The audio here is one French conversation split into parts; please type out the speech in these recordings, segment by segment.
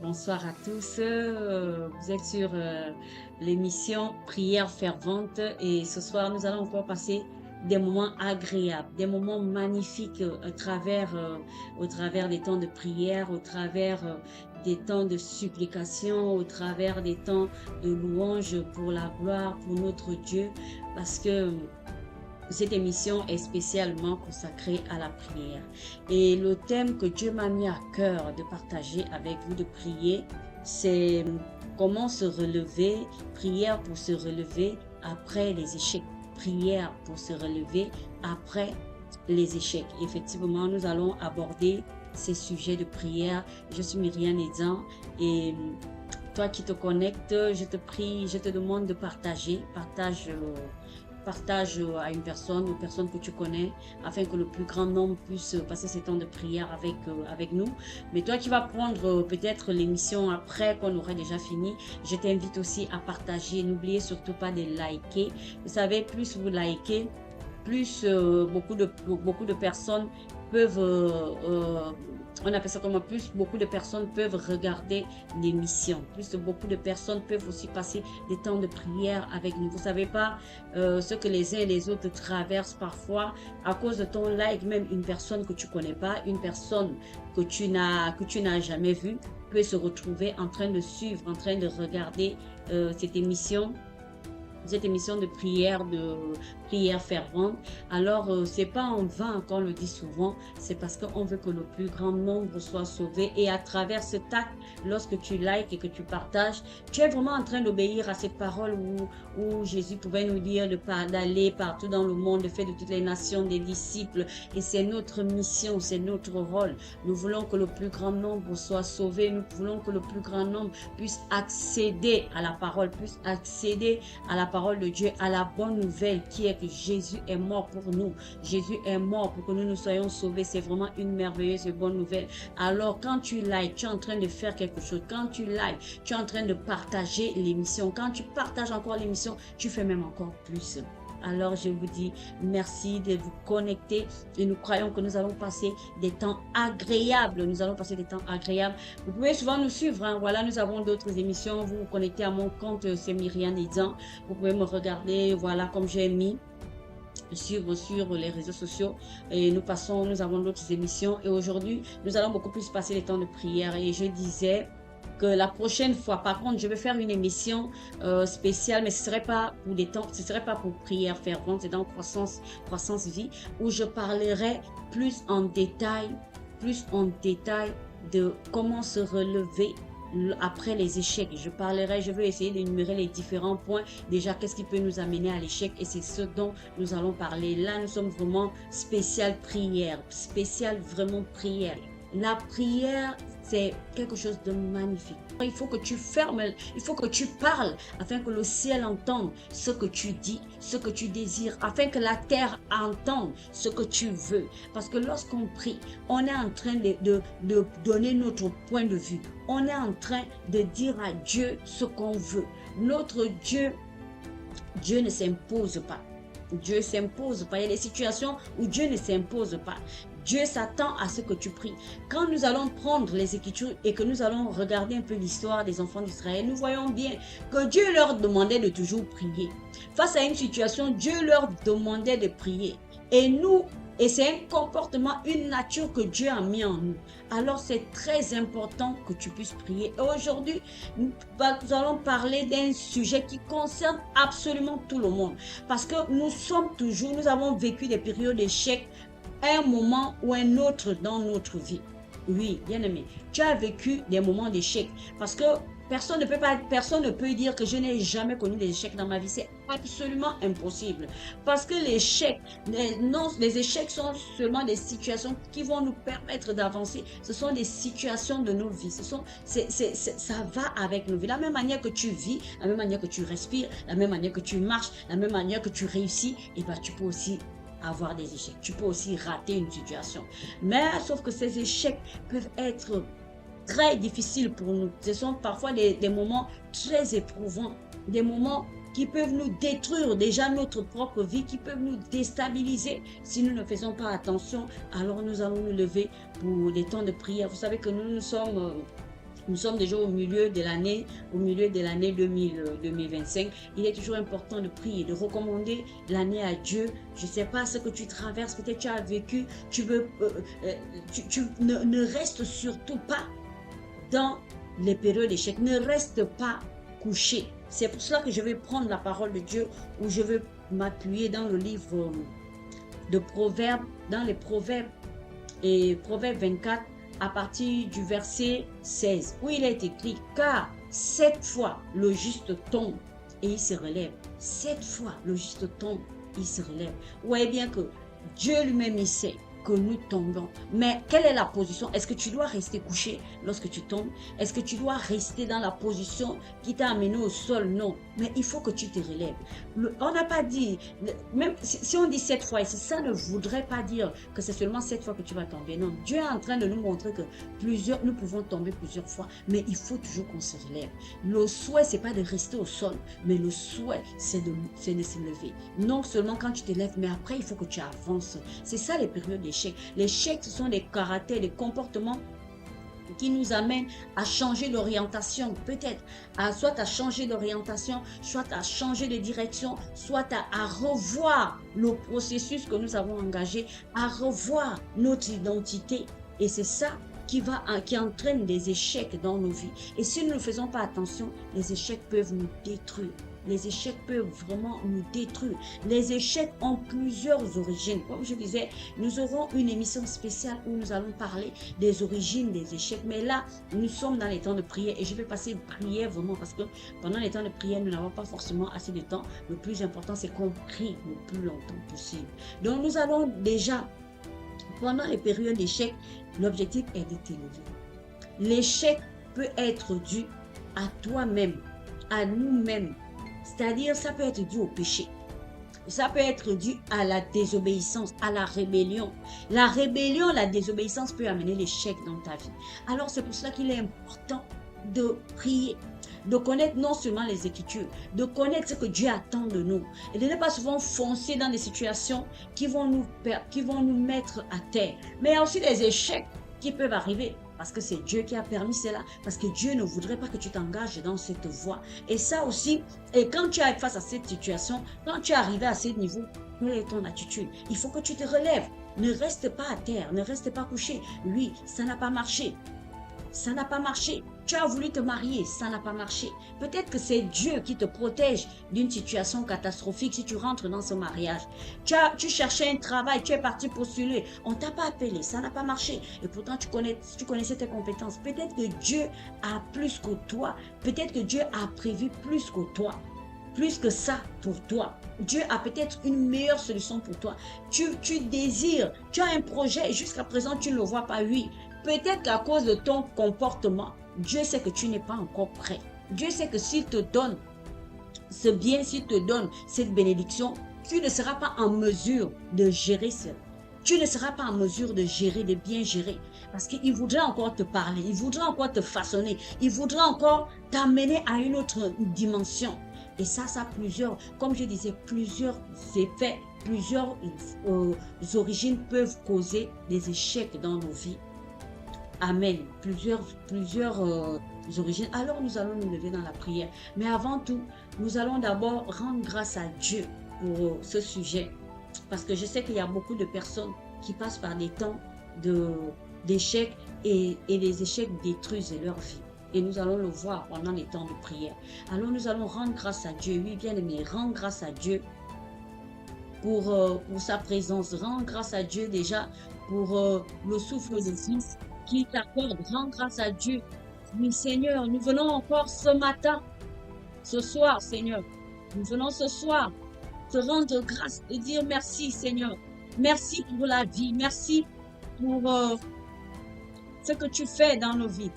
Bonsoir à tous. Vous êtes sur l'émission Prière fervente et ce soir, nous allons encore passer des moments agréables, des moments magnifiques au travers des temps de prière, au travers des temps de supplication, au travers des temps de louange pour la gloire, pour notre Dieu, parce que cette émission est spécialement consacrée à la prière. Et le thème que Dieu m'a mis à cœur de partager avec vous, de prier, c'est comment se relever, prière pour se relever après les échecs. Prière pour se relever après les échecs. Effectivement, nous allons aborder ces sujets de prière. Je suis Myriam Edan et toi qui te connectes, je te prie, je te demande de partage à une personne, aux personnes que tu connais, afin que le plus grand nombre puisse passer ces temps de prière avec nous. Mais toi qui vas prendre peut-être l'émission après qu'on aura déjà fini, je t'invite aussi à partager. N'oubliez surtout pas de liker. Vous savez, plus vous likez, plus beaucoup de personnes peuvent on appelle ça comment, plus beaucoup de personnes peuvent regarder l'émission, plus beaucoup de personnes peuvent aussi passer des temps de prière avec nous. Vous savez pas ce que les uns et les autres traversent parfois à cause de ton like. Même une personne que tu connais pas, une personne que tu n'as jamais vue peut se retrouver en train de suivre, en train de regarder cette émission de prière fervente. Alors, c'est pas en vain qu'on le dit souvent, c'est parce qu'on veut que le plus grand nombre soit sauvé. Et à travers cet acte, lorsque tu likes et que tu partages, tu es vraiment en train d'obéir à cette parole où Jésus pouvait nous dire d'aller partout dans le monde, de faire de toutes les nations des disciples. Et c'est notre mission, c'est notre rôle. Nous voulons que le plus grand nombre soit sauvé. Nous voulons que le plus grand nombre puisse accéder à la parole, puisse accéder à la parole de Dieu, à la bonne nouvelle qui est que Jésus est mort pour nous. Jésus est mort pour que nous soyons sauvés. C'est vraiment une merveilleuse et bonne nouvelle. Alors, quand tu likes, tu es en train de faire quelque chose. Quand tu likes, tu es en train de partager l'émission. Quand tu partages encore l'émission, tu fais même encore plus. Alors, je vous dis merci de vous connecter et nous croyons que nous allons passer des temps agréables. Nous allons passer des temps agréables. Vous pouvez souvent nous suivre. Hein. Voilà, nous avons d'autres émissions. Vous vous connectez à mon compte, c'est Myriam Edan. Vous pouvez me regarder, voilà, comme j'ai mis suivre sur les réseaux sociaux et nous avons d'autres émissions et aujourd'hui nous allons beaucoup plus passer les temps de prière et je disais que la prochaine fois, par contre, je vais faire une émission spéciale, mais ce serait pas pour des temps, ce serait pas pour prière fervente, c'est dans croissance vie, où je parlerai plus en détail de comment se relever après les échecs. Je vais essayer d'énumérer les différents points. Déjà, qu'est-ce qui peut nous amener à l'échec? Et c'est ce dont nous allons parler. Là, nous sommes vraiment spécial vraiment prière. La prière, c'est quelque chose de magnifique. Il faut que tu fermes, il faut que tu parles afin que le ciel entende ce que tu dis, ce que tu désires, afin que la terre entende ce que tu veux. Parce que lorsqu'on prie, on est en train de donner notre point de vue. On est en train de dire à Dieu ce qu'on veut. Notre Dieu, Dieu ne s'impose pas. Dieu s'impose pas. Il y a des situations où Dieu ne s'impose pas. Dieu s'attend à ce que tu pries. Quand nous allons prendre les Écritures et que nous allons regarder un peu l'histoire des enfants d'Israël, nous voyons bien que Dieu leur demandait de toujours prier. Face à une situation, Dieu leur demandait de prier. Et c'est un comportement, une nature que Dieu a mis en nous. Alors c'est très important que tu puisses prier. Et aujourd'hui, nous allons parler d'un sujet qui concerne absolument tout le monde. Parce que nous avons vécu des périodes d'échec à un moment ou un autre dans notre vie. Oui, bien aimé, tu as vécu des moments d'échec parce que personne ne peut dire que je n'ai jamais connu des échecs dans ma vie. C'est absolument impossible. Parce que les échecs sont seulement des situations qui vont nous permettre d'avancer. Ce sont des situations de nos vies. Ça va avec nos vies. La même manière que tu vis, la même manière que tu respires, la même manière que tu marches, la même manière que tu réussis, et ben tu peux aussi avoir des échecs. Tu peux aussi rater une situation. Mais sauf que ces échecs peuvent être très difficiles pour nous. Ce sont parfois des moments très éprouvants, des moments qui peuvent nous détruire déjà notre propre vie, qui peuvent nous déstabiliser. Si nous ne faisons pas attention, alors nous allons nous lever pour des temps de prière. Vous savez que nous sommes Nous sommes déjà au milieu de l'année 2025. Il est toujours important de prier, de recommander l'année à Dieu. Je ne sais pas ce que tu traverses, peut-être tu as vécu, tu veux, ne reste surtout pas dans les périodes d'échec. Ne reste pas couché. C'est pour cela que je vais prendre la parole de Dieu, où je vais m'appuyer dans le livre de Proverbes, dans les Proverbes, et Proverbe 24, à partir du verset 16, où il est écrit, car 7 fois le juste tombe et il se relève. 7 fois le juste tombe, il se relève. Vous voyez bien que Dieu lui-même, il sait que nous tombons. Mais quelle est la position? Est-ce que tu dois rester couché lorsque tu tombes? Est-ce que tu dois rester dans la position qui t'a amené au sol? Non. Mais il faut que tu te relèves. On n'a pas dit, même si on dit 7 fois, ça ne voudrait pas dire que c'est seulement 7 fois que tu vas tomber. Non. Dieu est en train de nous montrer que nous pouvons tomber plusieurs fois, mais il faut toujours qu'on se relève. Le souhait, c'est pas de rester au sol, mais le souhait, c'est de se lever. Non seulement quand tu te lèves, mais après, il faut que tu avances. C'est ça les périodes d'échec. L'échec, ce sont des caractères, des comportements qui nous amènent à changer d'orientation, peut-être, soit à changer d'orientation, soit à changer de direction, soit à revoir le processus que nous avons engagé, à revoir notre identité. Et c'est ça qui entraîne des échecs dans nos vies. Et si nous ne faisons pas attention, les échecs peuvent nous détruire. Les échecs peuvent vraiment nous détruire. Les échecs ont plusieurs origines. Comme je disais, nous aurons une émission spéciale où nous allons parler des origines des échecs. Mais là, nous sommes dans les temps de prière et je vais passer brièvement parce que pendant les temps de prière, nous n'avons pas forcément assez de temps. Le plus important, c'est qu'on prie le plus longtemps possible. Donc, nous allons déjà, pendant les périodes d'échec, l'objectif est de t'élever. L'échec peut être dû à toi-même, à nous-mêmes. C'est-à-dire, ça peut être dû au péché. Ça peut être dû à la désobéissance, à la rébellion. La rébellion, la désobéissance peut amener l'échec dans ta vie. Alors, c'est pour cela qu'il est important de prier, de connaître non seulement les Écritures, de connaître ce que Dieu attend de nous et de ne pas souvent foncer dans des situations qui vont nous mettre à terre. Mais il y a aussi des échecs qui peuvent arriver. Parce que c'est Dieu qui a permis cela. Parce que Dieu ne voudrait pas que tu t'engages dans cette voie. Et ça aussi, et quand tu es face à cette situation, quand tu es arrivé à ce niveau, quelle est ton attitude? Il faut que tu te relèves. Ne reste pas à terre, ne reste pas couché. Oui, ça n'a pas marché. Ça n'a pas marché. Tu as voulu te marier, ça n'a pas marché. Peut-être que c'est Dieu qui te protège d'une situation catastrophique si tu rentres dans ce mariage. Tu cherchais un travail, tu es parti postuler, on ne t'a pas appelé, ça n'a pas marché. Et pourtant, tu connaissais tes compétences. Peut-être que Dieu a plus que toi. Peut-être que Dieu a prévu plus que toi. Plus que ça pour toi. Dieu a peut-être une meilleure solution pour toi. Tu désires, tu as un projet et jusqu'à présent, tu ne le vois pas. Oui, peut-être qu'à cause de ton comportement, Dieu sait que tu n'es pas encore prêt. Dieu sait que s'il te donne ce bien, s'il te donne cette bénédiction, tu ne seras pas en mesure de gérer cela. Tu ne seras pas en mesure de gérer, de bien gérer. Parce qu'il voudrait encore te parler, il voudrait encore te façonner, il voudrait encore t'amener à une autre dimension. Et ça a plusieurs, comme je disais, plusieurs effets, plusieurs origines peuvent causer des échecs dans nos vies. Amen. Plusieurs origines. Alors nous allons nous lever dans la prière. Mais avant tout, nous allons d'abord rendre grâce à Dieu pour ce sujet. Parce que je sais qu'il y a beaucoup de personnes qui passent par des temps d'échecs et les échecs détruisent leur vie. Et nous allons le voir pendant les temps de prière. Alors nous allons rendre grâce à Dieu. Oui, bien aimé, rendre grâce à Dieu pour sa présence. Rendre grâce à Dieu déjà pour le souffle de Fils qui t'accorde. Rends grâce à Dieu. Oui, Seigneur, nous venons encore ce matin, ce soir, Seigneur. Nous venons ce soir te rendre grâce et dire merci, Seigneur. Merci pour la vie. Merci pour ce que tu fais dans nos vies.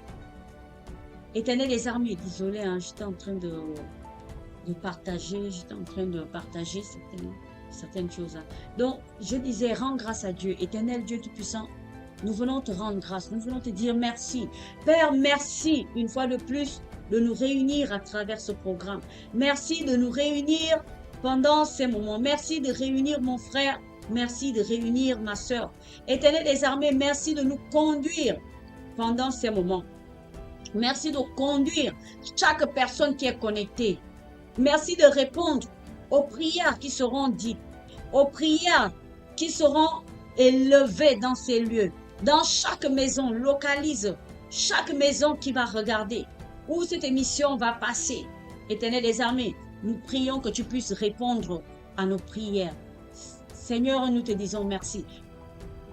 Éternel des armées, désolé, hein, j'étais en train de partager certaines choses. Hein. Donc, je disais, rends grâce à Dieu. Éternel Dieu Tout-Puissant, nous venons te rendre grâce, nous venons te dire merci. Père, merci une fois de plus de nous réunir à travers ce programme. Merci de nous réunir pendant ces moments. Merci de réunir mon frère. Merci de réunir ma soeur. Éternel des armées, merci de nous conduire pendant ces moments. Merci de conduire chaque personne qui est connectée. Merci de répondre aux prières qui seront dites, aux prières qui seront élevées dans ces lieux. Dans chaque maison, localise chaque maison qui va regarder où cette émission va passer. Éternel des armées, nous prions que tu puisses répondre à nos prières. Seigneur, nous te disons merci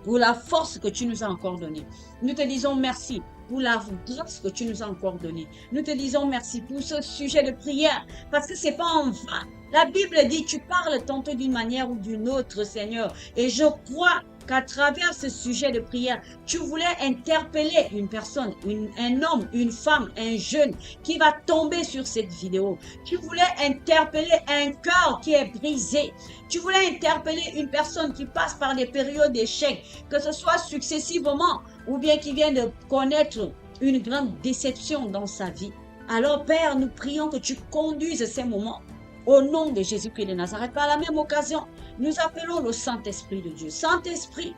pour la force que tu nous as encore donnée. Nous te disons merci pour la grâce que tu nous as encore donnée. Nous te disons merci pour ce sujet de prière, parce que c'est pas en vain. La Bible dit, tu parles tantôt d'une manière ou d'une autre, Seigneur. Et je crois qu'à travers ce sujet de prière, tu voulais interpeller une personne, un homme, une femme, un jeune qui va tomber sur cette vidéo. Tu voulais interpeller un cœur qui est brisé. Tu voulais interpeller une personne qui passe par des périodes d'échec, que ce soit successivement ou bien qui vient de connaître une grande déception dans sa vie. Alors Père, nous prions que tu conduises ces moments au nom de Jésus-Christ de Nazareth. Par la même occasion, nous appelons le Saint-Esprit de Dieu. Saint-Esprit,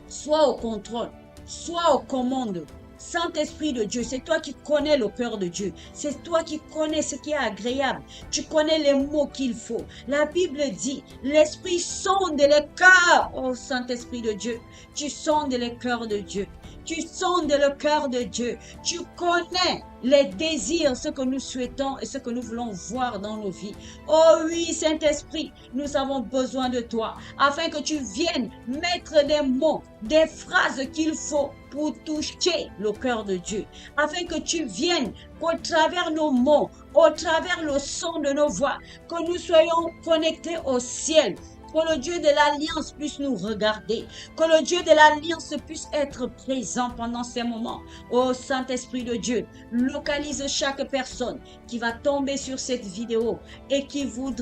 sois au contrôle, sois aux commandes. Saint-Esprit de Dieu, c'est toi qui connais le cœur de Dieu. C'est toi qui connais ce qui est agréable. Tu connais les mots qu'il faut. La Bible dit, l'Esprit sonde les cœurs. Oh Saint-Esprit de Dieu, tu sondes les cœurs de Dieu. Tu sondes le cœur de Dieu. Tu connais les désirs, ce que nous souhaitons et ce que nous voulons voir dans nos vies. Oh oui, Saint-Esprit, nous avons besoin de toi afin que tu viennes mettre des mots, des phrases qu'il faut pour toucher le cœur de Dieu. Afin que tu viennes, qu'au travers nos mots, au travers le son de nos voix, que nous soyons connectés au ciel. Que le Dieu de l'Alliance puisse nous regarder. Que le Dieu de l'Alliance puisse être présent pendant ces moments. Ô Saint-Esprit de Dieu, localise chaque personne qui va tomber sur cette vidéo et qui veut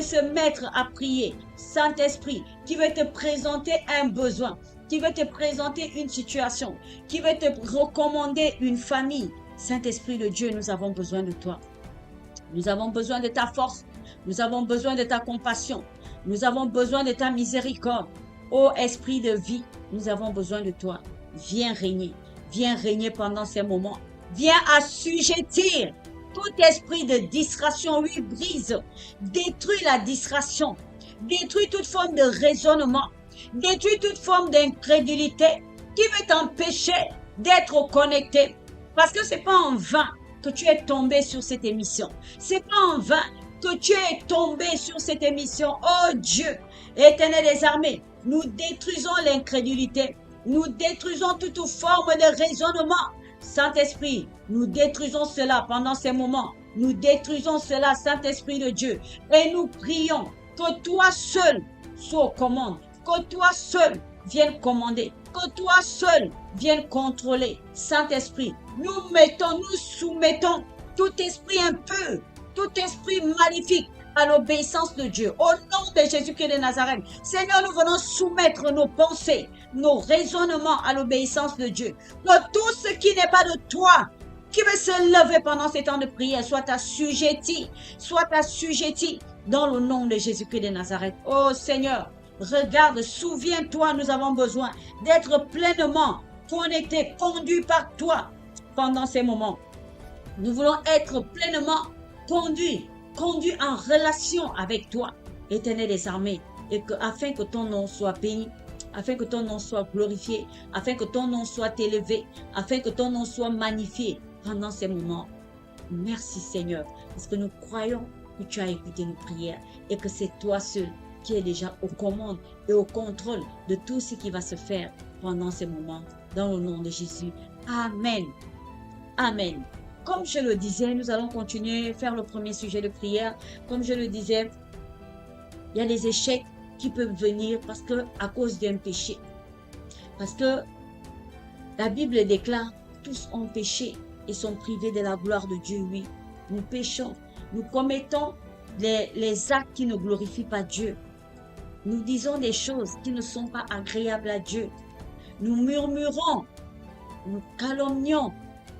se mettre à prier. Saint-Esprit, qui veut te présenter un besoin, qui veut te présenter une situation, qui veut te recommander une famille. Saint-Esprit de Dieu, nous avons besoin de toi. Nous avons besoin de ta force. Nous avons besoin de ta compassion. Nous avons besoin de ta miséricorde. Ô Esprit de vie, nous avons besoin de toi. Viens régner pendant ces moments. Viens assujettir tout esprit de distraction. Oui, brise, détruis la distraction. Détruis toute forme de raisonnement. Détruis toute forme d'incrédulité qui veut t'empêcher d'être connecté. Parce que c'est pas en vain que tu es tombé sur cette émission. C'est pas en vain que tu es tombé sur cette émission. Oh Dieu, Éternel des armées, nous détruisons l'incrédulité. Nous détruisons toute forme de raisonnement. Saint-Esprit, nous détruisons cela pendant ces moments. Nous détruisons cela, Saint-Esprit de Dieu. Et nous prions que toi seul sois aux commandes. Que toi seul vienne commander. Que toi seul vienne contrôler. Saint-Esprit, nous soumettons tout esprit impur, tout esprit maléfique à l'obéissance de Dieu. Au nom de Jésus-Christ de Nazareth, Seigneur, nous venons soumettre nos pensées, nos raisonnements à l'obéissance de Dieu. Que tout ce qui n'est pas de toi, qui veut se lever pendant ces temps de prière, soit assujetti dans le nom de Jésus-Christ de Nazareth. Oh Seigneur, regarde, souviens-toi, nous avons besoin d'être pleinement connectés, conduits par toi pendant ces moments. Nous voulons être pleinement conduits en relation avec toi, Éternel des armées, et afin que ton nom soit béni, afin que ton nom soit glorifié, afin que ton nom soit élevé, afin que ton nom soit magnifié pendant ces moments. Merci Seigneur, parce que nous croyons que tu as écouté nos prières et que c'est toi seul qui est déjà aux commandes et au contrôle de tout ce qui va se faire pendant ces moments. Dans le nom de Jésus. Amen. Amen. Comme je le disais, nous allons continuer à faire le premier sujet de prière. Comme je le disais, il y a des échecs qui peuvent venir à cause d'un péché. Parce que la Bible déclare, tous ont péché et sont privés de la gloire de Dieu. Oui, nous péchons. Nous commettons les actes qui ne glorifient pas Dieu. Nous disons des choses qui ne sont pas agréables à Dieu. Nous murmurons, nous calomnions.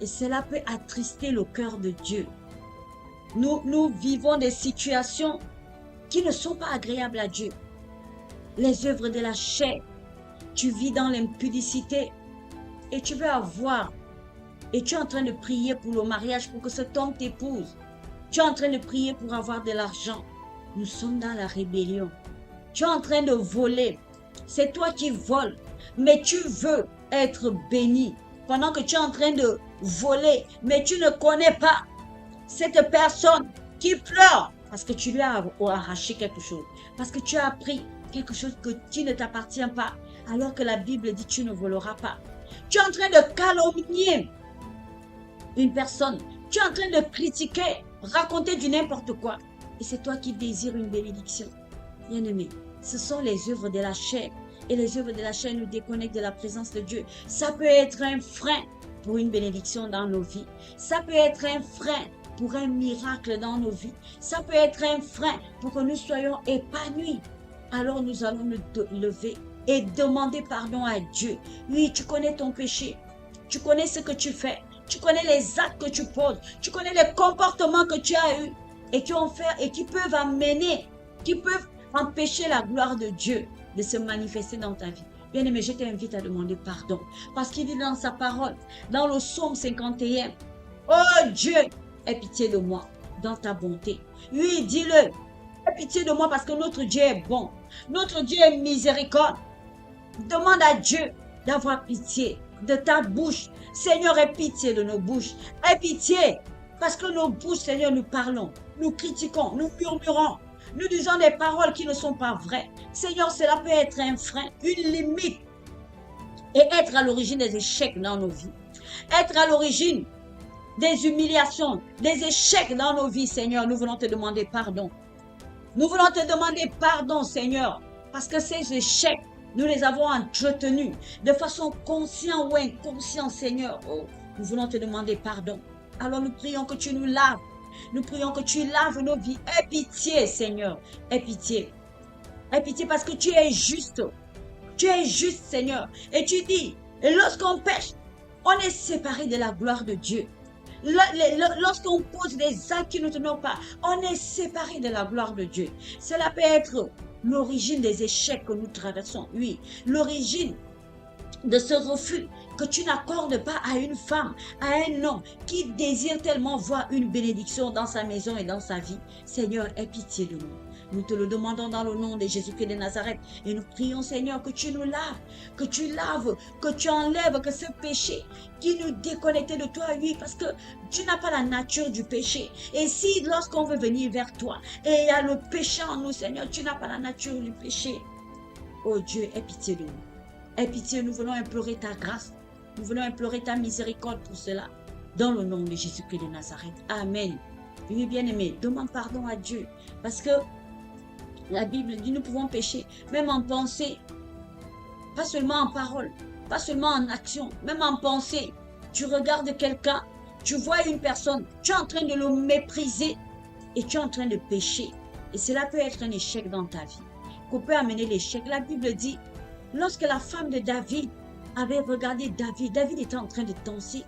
Et cela peut attrister le cœur de Dieu. Nous vivons des situations qui ne sont pas agréables à Dieu. Les œuvres de la chair, tu vis dans l'impudicité et tu veux avoir et tu es en train de prier pour le mariage, pour que cet homme t'épouse. Tu es en train de prier pour avoir de l'argent. Nous sommes dans la rébellion. Tu es en train de voler. C'est toi qui voles, mais tu veux être béni pendant que tu es en train de voler, mais tu ne connais pas cette personne qui pleure parce que tu lui as arraché quelque chose, parce que tu as pris quelque chose qui ne t'appartient pas, alors que la Bible dit tu ne voleras pas. Tu es en train de calomnier une personne, tu es en train de critiquer, raconter du n'importe quoi, et c'est toi qui désires une bénédiction. Bien-aimé, ce sont les œuvres de la chair, et les œuvres de la chair nous déconnectent de la présence de Dieu. Ça peut être un frein pour une bénédiction dans nos vies. Ça peut être un frein pour un miracle dans nos vies. Ça peut être un frein pour que nous soyons épanouis. Alors nous allons nous lever et demander pardon à Dieu. Oui, tu connais ton péché. Tu connais ce que tu fais. Tu connais les actes que tu poses. Tu connais les comportements que tu as eus et qui peuvent amener, qui peuvent empêcher la gloire de Dieu de se manifester dans ta vie. Bien-aimé, je t'invite à demander pardon. Parce qu'il dit dans sa parole, dans le psaume 51, « Oh Dieu, aie pitié de moi dans ta bonté. » Oui, dis-le. Aie pitié de moi parce que notre Dieu est bon. Notre Dieu est miséricorde. Demande à Dieu d'avoir pitié de ta bouche. Seigneur, aie pitié de nos bouches. Aie pitié parce que nos bouches, Seigneur, nous parlons, nous critiquons, nous murmurons. Nous disons des paroles qui ne sont pas vraies. Seigneur, cela peut être un frein, une limite. Et être à l'origine des échecs dans nos vies. Être à l'origine des humiliations, des échecs dans nos vies, Seigneur. Nous voulons te demander pardon. Nous voulons te demander pardon, Seigneur. Parce que ces échecs, nous les avons entretenus de façon consciente ou inconsciente, Seigneur. Oh, nous voulons te demander pardon. Alors nous prions que tu nous laves. Nous prions que tu laves nos vies. Aie pitié, Seigneur. Aie pitié. Aie pitié parce que tu es juste. Tu es juste, Seigneur. Et tu dis, lorsqu'on pêche, on est séparé de la gloire de Dieu. Lorsqu'on pose des actes qui ne tenons pas, on est séparé de la gloire de Dieu. Cela peut être l'origine des échecs que nous traversons. Oui, l'origine de ce refus que tu n'accordes pas à une femme, à un homme qui désire tellement voir une bénédiction dans sa maison et dans sa vie. Seigneur, aie pitié de nous. Nous te le demandons dans le nom de Jésus-Christ de Nazareth. Et nous prions, Seigneur, que tu nous laves, que tu enlèves que ce péché qui nous déconnectait de toi, oui, parce que tu n'as pas la nature du péché. Et si, lorsqu'on veut venir vers toi, et il y a le péché en nous, Seigneur, tu n'as pas la nature du péché. Oh Dieu, aie pitié de nous. Aie pitié, nous voulons implorer ta grâce. Nous voulons implorer ta miséricorde pour cela. Dans le nom de Jésus-Christ de Nazareth. Amen. Oui, bien-aimé, demande pardon à Dieu. Parce que la Bible dit nous pouvons pécher, même en pensée. Pas seulement en parole, pas seulement en action, même en pensée. Tu regardes quelqu'un, tu vois une personne, tu es en train de le mépriser et tu es en train de pécher. Et cela peut être un échec dans ta vie. Qu'on peut amener l'échec. La Bible dit, lorsque la femme de David avait regardé David, David était en train de danser.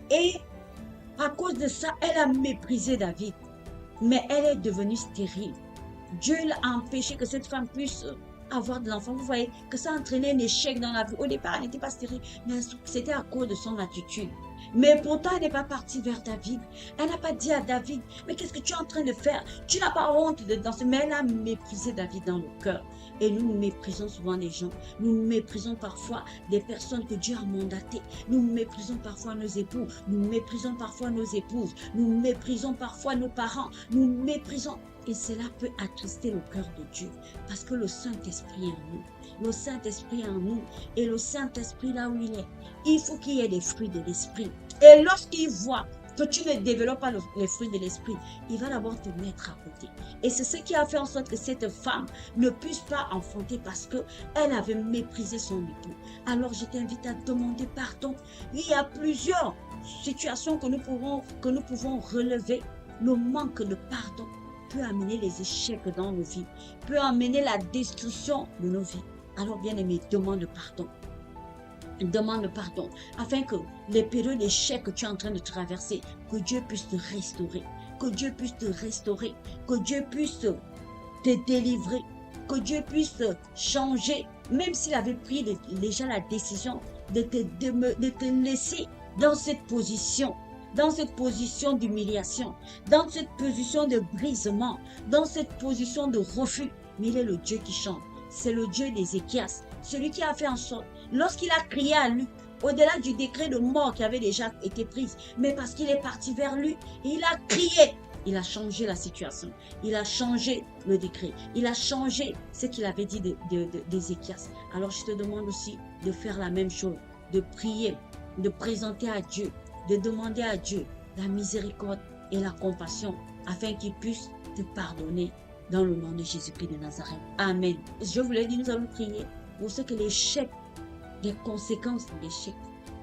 Et à cause de ça, elle a méprisé David. Mais elle est devenue stérile. Dieu a empêché que cette femme puisse avoir de l'enfant. Vous voyez que ça a entraîné un échec dans la vie. Au départ, elle n'était pas stérile, mais c'était à cause de son attitude. Mais pourtant, elle n'est pas partie vers David. Elle n'a pas dit à David, mais qu'est-ce que tu es en train de faire? Tu n'as pas honte de danser. Mais elle a méprisé David dans le cœur. Et nous méprisons souvent les gens. Nous méprisons parfois des personnes que Dieu a mandatées. Nous méprisons parfois nos époux. Nous méprisons parfois nos épouses. Nous méprisons parfois nos parents. Nous méprisons. Et cela peut attrister le cœur de Dieu. Parce que le Saint-Esprit est en nous. Le Saint-Esprit est en nous. Et le Saint-Esprit, là où il est, il faut qu'il y ait des fruits de l'Esprit. Et lorsqu'il voit que tu ne développes pas les fruits de l'Esprit, il va d'abord te mettre à côté. Et c'est ce qui a fait en sorte que cette femme ne puisse pas enfanter parce qu'elle avait méprisé son époux. Alors je t'invite à demander pardon. Il y a plusieurs situations que nous pouvons relever. Le manque de pardon peut amener les échecs dans nos vies, peut amener la destruction de nos vies. Alors bien-aimé, demande pardon. Demande pardon, afin que les périodes d'échec que tu es en train de traverser, que Dieu puisse te restaurer, que Dieu puisse te restaurer, que Dieu puisse te délivrer, que Dieu puisse changer, même s'il avait pris déjà la décision de te laisser dans cette position d'humiliation, dans cette position de brisement, dans cette position de refus. Mais il est le Dieu qui chante. C'est le Dieu d'Ézéchias, celui qui a fait en sorte, lorsqu'il a crié à lui, au-delà du décret de mort qui avait déjà été pris, mais parce qu'il est parti vers lui et il a crié, il a changé la situation, il a changé le décret, il a changé ce qu'il avait dit d'Ézéchias. Alors je te demande aussi de faire la même chose, de prier, de présenter à Dieu, de demander à Dieu la miséricorde et la compassion afin qu'il puisse te pardonner dans le nom de Jésus-Christ de Nazareth. Amen. Je vous l'ai dit, nous allons prier pour ce que l'échec, les conséquences de l'échec,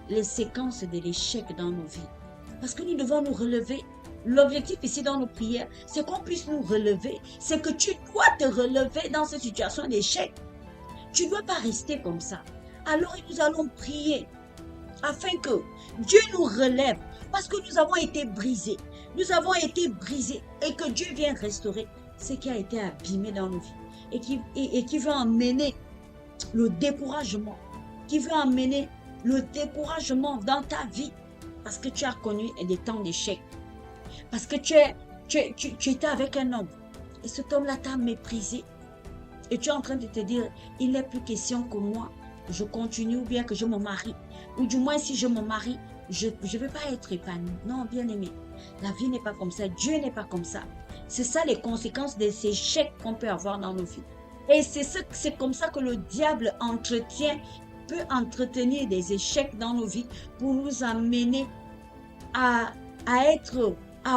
les séquences de l'échec dans nos vies. Parce que nous devons nous relever. L'objectif ici dans nos prières, c'est qu'on puisse nous relever. C'est que tu dois te relever dans cette situation d'échec. Tu ne dois pas rester comme ça. Alors nous allons prier afin que Dieu nous relève. Parce que nous avons été brisés. Nous avons été brisés. Et que Dieu vienne restaurer ce qui a été abîmé dans nos vies. Et qui veut emmener le découragement. Qui veut emmener le découragement dans ta vie. Parce que tu as connu des temps d'échec. Parce que tu étais avec un homme. Et cet homme-là t'a méprisé. Et tu es en train de te dire, il n'est plus question que moi, je continue ou bien que je me marie. Ou du moins, si je me marie, je ne vais pas être épanoui. Non, bien aimé, la vie n'est pas comme ça. Dieu n'est pas comme ça. C'est ça les conséquences de ces échecs qu'on peut avoir dans nos vies. Et c'est comme ça que le diable peut entretenir des échecs dans nos vies pour nous amener à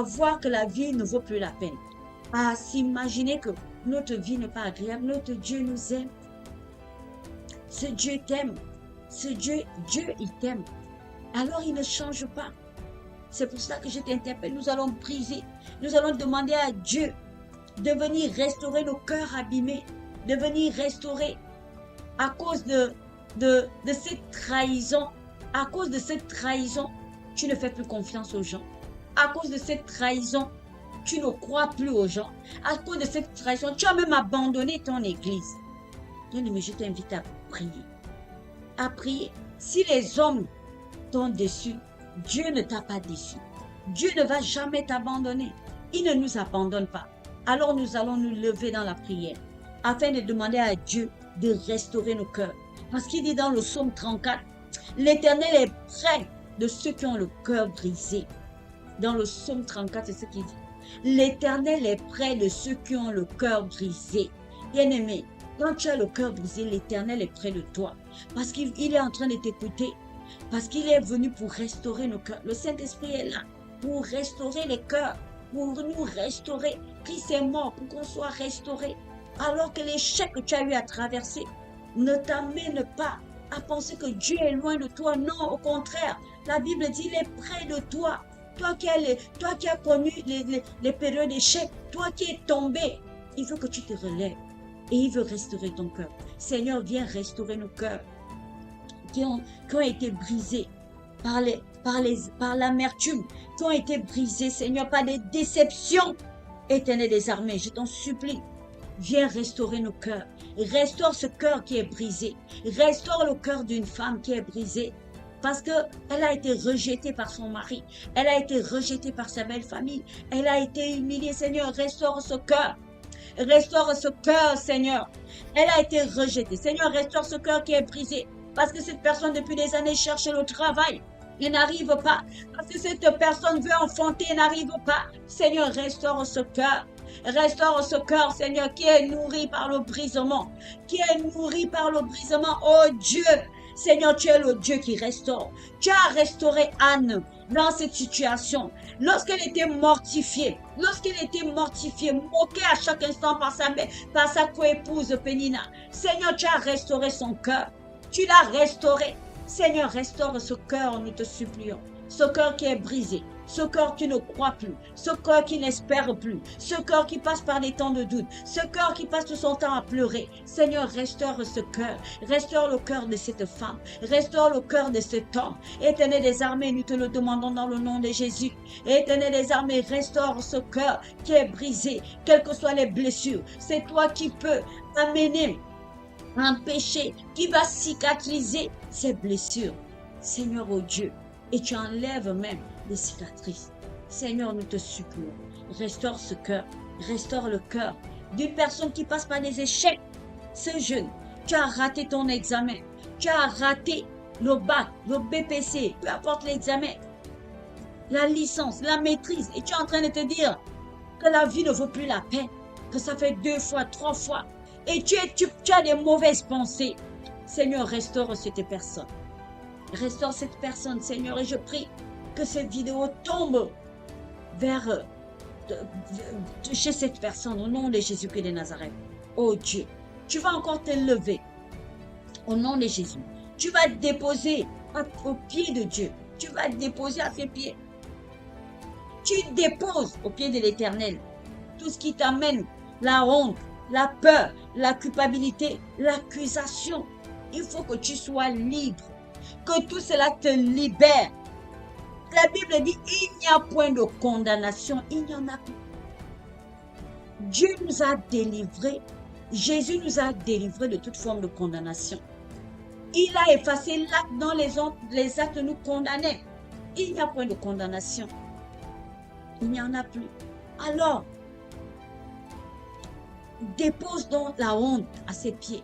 voir que la vie ne vaut plus la peine. À s'imaginer que notre vie n'est pas agréable. Notre Dieu nous aime. Ce Dieu t'aime. Ce Dieu, il t'aime. Alors il ne change pas. C'est pour ça que je t'interpelle. Nous allons prier. Nous allons demander à Dieu de venir restaurer nos cœurs abîmés. De venir restaurer à cause de cette trahison. À cause de cette trahison, tu ne fais plus confiance aux gens. À cause de cette trahison, tu ne crois plus aux gens. À cause de cette trahison, tu as même abandonné ton église. Bien-aimé, je t'invite à prier. À prier. Si les hommes t'ont déçu, Dieu ne t'a pas déçu. Dieu ne va jamais t'abandonner. Il ne nous abandonne pas. Alors nous allons nous lever dans la prière afin de demander à Dieu de restaurer nos cœurs. Parce qu'il dit dans le psaume 34, l'Éternel est près de ceux qui ont le cœur brisé. Dans le psaume 34, c'est ce qu'il dit. L'Éternel est près de ceux qui ont le cœur brisé. Bien-aimé, quand tu as le cœur brisé, l'Éternel est près de toi. Parce qu'il est en train de t'écouter. Parce qu'il est venu pour restaurer nos cœurs. Le Saint-Esprit est là pour restaurer les cœurs. Pour nous restaurer. Christ est mort pour qu'on soit restauré. Alors que l'échec que tu as eu à traverser ne t'amène pas à penser que Dieu est loin de toi. Non, au contraire. La Bible dit, il est près de toi. Toi qui as connu les périodes d'échec, toi qui es tombé, il veut que tu te relèves et il veut restaurer ton cœur. Seigneur, viens restaurer nos cœurs qui ont été brisés par l'amertume, qui ont été brisés, Seigneur, par des déceptions. Éternel des armées, je t'en supplie, viens restaurer nos cœurs. Restaure ce cœur qui est brisé. Restaure le cœur d'une femme qui est brisée. Parce qu'elle a été rejetée par son mari. Elle a été rejetée par sa belle famille. Elle a été humiliée. Seigneur, restaure ce cœur. Restaure ce cœur, Seigneur. Elle a été rejetée. Seigneur, restaure ce cœur qui est brisé. Parce que cette personne, depuis des années, cherche le travail. Il n'arrive pas. Parce que cette personne veut enfanter, il n'arrive pas. Seigneur, restaure ce cœur. Restaure ce cœur, Seigneur, qui est nourri par le brisement. Qui est nourri par le brisement. Oh Dieu! Seigneur, tu es le Dieu qui restaure. Tu as restauré Anne dans cette situation. Lorsqu'elle était mortifiée, moquée à chaque instant par sa coépouse Pénina. Seigneur, tu as restauré son cœur. Tu l'as restauré. Seigneur, restaure ce cœur, nous te supplions. Ce cœur qui est brisé. Ce cœur qui ne croit plus, ce cœur qui n'espère plus, ce cœur qui passe par des temps de doute, ce cœur qui passe tout son temps à pleurer. Seigneur, restaure ce cœur, restaure le cœur de cette femme, restaure le cœur de cet homme. Éternel des armées, nous te le demandons dans le nom de Jésus. Éternel des armées, restaure ce cœur qui est brisé, quelles que soient les blessures. C'est toi qui peux amener un péché qui va cicatriser ces blessures. Seigneur, oh Dieu, et tu enlèves même les cicatrices. Seigneur, nous te supplions, restaure ce cœur, restaure le cœur d'une personne qui passe par des échecs. Ce jeune, tu as raté ton examen, tu as raté le bac, le BPC, peu importe l'examen, la licence, la maîtrise, et tu es en train de te dire que la vie ne vaut plus la peine, que ça fait 2 fois, 3 fois, et tu as des mauvaises pensées. Seigneur, restaure cette personne. Restaure cette personne, Seigneur, et je prie que cette vidéo tombe vers chez cette personne au nom de Jésus-Christ de Nazareth. Oh Dieu, tu vas encore te lever au nom de Jésus. Tu vas te déposer au pied de Dieu. Tu vas te déposer à ses pieds. Tu déposes au pied de l'Éternel tout ce qui t'amène la honte, la peur, la culpabilité, l'accusation. Il faut que tu sois libre, que tout cela te libère. La Bible dit, il n'y a point de condamnation, il n'y en a plus. Dieu nous a délivrés, Jésus nous a délivrés de toute forme de condamnation. Il a effacé l'acte dans les actes nous condamnaient. Il n'y a point de condamnation. Il n'y en a plus. Alors, dépose donc la honte à ses pieds.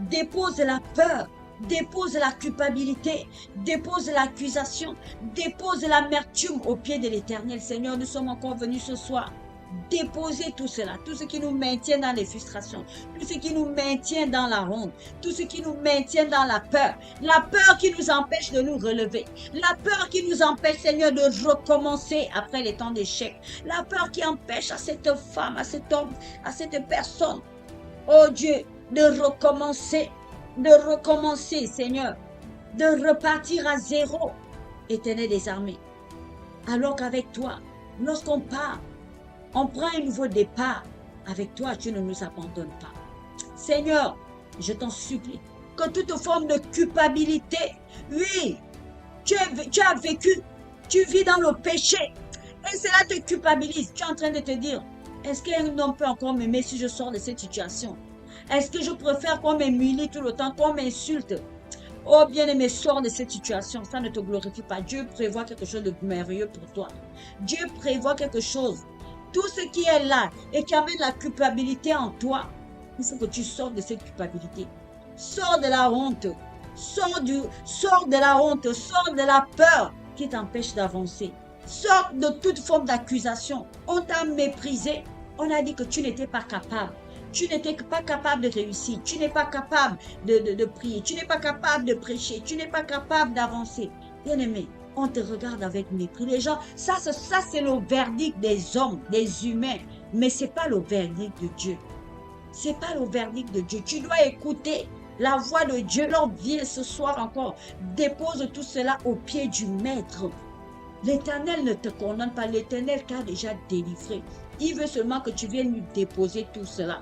Dépose la peur. Dépose la culpabilité, dépose l'accusation, dépose l'amertume au pied de l'Éternel. Seigneur, nous sommes encore venus ce soir déposer tout cela, tout ce qui nous maintient dans les frustrations, tout ce qui nous maintient dans la honte, tout ce qui nous maintient dans la peur qui nous empêche de nous relever, la peur qui nous empêche, Seigneur, de recommencer après les temps d'échec, la peur qui empêche à cette femme, à cet homme, à cette personne, oh Dieu, de recommencer, Seigneur, de repartir à zéro, Éternel des armées. Alors qu'avec toi, lorsqu'on part, on prend un nouveau départ. Avec toi, tu ne nous abandonnes pas. Seigneur, je t'en supplie, que toute forme de culpabilité, oui, tu as vécu, tu vis dans le péché, et cela te culpabilise. Tu es en train de te dire, est-ce qu'un homme peut encore m'aimer si je sors de cette situation? Est-ce que je préfère qu'on m'humilie tout le temps, qu'on m'insulte? Oh bien-aimé, sors de cette situation, ça ne te glorifie pas. Dieu prévoit quelque chose de merveilleux pour toi. Dieu prévoit quelque chose. Tout ce qui est là et qui amène la culpabilité en toi, il faut que tu sors de cette culpabilité. Sors de la honte. Sors de la honte, sors de la peur qui t'empêche d'avancer. Sors de toute forme d'accusation. On t'a méprisé. On a dit que tu n'étais pas capable. Tu n'étais pas capable de réussir. Tu n'es pas capable de prier. Tu n'es pas capable de prêcher. Tu n'es pas capable d'avancer. Bien-aimé, on te regarde avec mépris. Les gens, ça c'est le verdict des hommes, des humains. Mais ce n'est pas le verdict de Dieu. Ce n'est pas le verdict de Dieu. Tu dois écouter la voix de Dieu. Alors viens ce soir encore. Dépose tout cela au pied du Maître. L'Éternel ne te condamne pas. L'Éternel t'a déjà délivré. Il veut seulement que tu viennes lui déposer tout cela.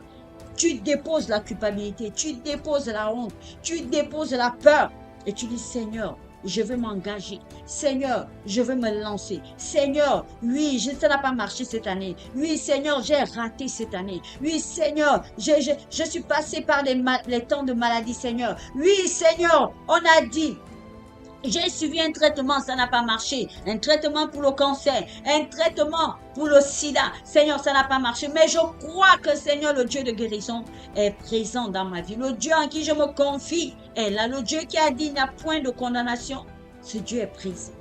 Tu déposes la culpabilité, tu déposes la honte, tu déposes la peur. Et tu dis, Seigneur, je veux m'engager. Seigneur, je veux me lancer. Seigneur, oui, ça n'a pas marché cette année. Oui, Seigneur, j'ai raté cette année. Oui, Seigneur, je suis passé par les temps de maladie, Seigneur. Oui, Seigneur, on a dit, j'ai suivi un traitement, ça n'a pas marché. Un traitement pour le cancer, un traitement pour le sida. Seigneur, ça n'a pas marché. Mais je crois que Seigneur, le Dieu de guérison, est présent dans ma vie. Le Dieu en qui je me confie est là. Le Dieu qui a dit il n'y a point de condamnation. Ce Dieu est présent.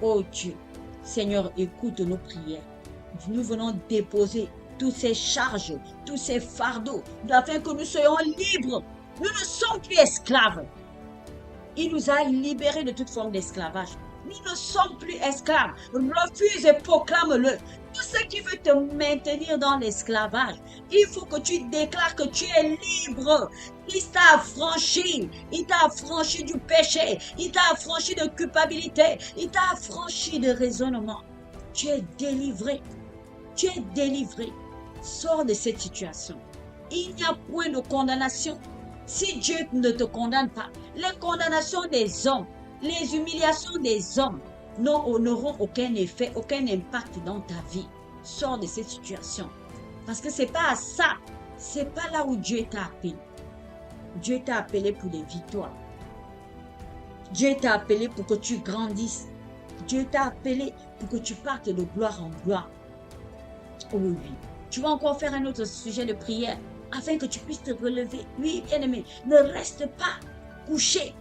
Oh Dieu, Seigneur, écoute nos prières. Nous venons déposer toutes ces charges, tous ces fardeaux, afin que nous soyons libres. Nous ne sommes plus esclaves. Il nous a libérés de toute forme d'esclavage. Nous ne sommes plus esclaves. Refuse et proclame-le. Tout ce qui veut te maintenir dans l'esclavage, il faut que tu déclares que tu es libre. Il t'a affranchi. Il t'a affranchi du péché. Il t'a affranchi de culpabilité. Il t'a affranchi de raisonnement. Tu es délivré. Tu es délivré. Sors de cette situation. Il n'y a point de condamnation. Si Dieu ne te condamne pas, les condamnations des hommes, les humiliations des hommes n'auront aucun effet, aucun impact dans ta vie. Sors de cette situation. Parce que ce n'est pas à ça, ce n'est pas là où Dieu t'a appelé. Dieu t'a appelé pour des victoires. Dieu t'a appelé pour que tu grandisses. Dieu t'a appelé pour que tu partes de gloire en gloire. Oh oui. Tu vas encore faire un autre sujet de prière afin que tu puisses te relever. Oui, bien-aimé, ne reste pas couché.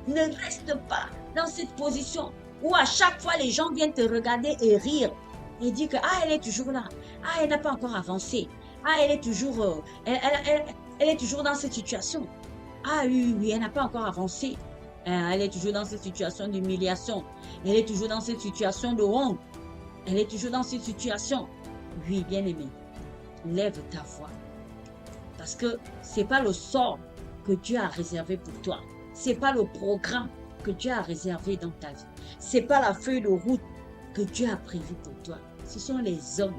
Ne reste pas dans cette position où à chaque fois les gens viennent te regarder et rire et dire que ah, elle est toujours là. Ah, elle n'a pas encore avancé. Ah, elle est toujours, elle est toujours dans cette situation. Ah oui, elle n'a pas encore avancé. Elle est toujours dans cette situation d'humiliation. Elle est toujours dans cette situation de honte. Elle est toujours dans cette situation. Oui, bien-aimé, lève ta voix. Parce que ce n'est pas le sort que Dieu a réservé pour toi. Ce n'est pas le programme que Dieu a réservé dans ta vie. Ce n'est pas la feuille de route que Dieu a prévue pour toi. Ce sont les hommes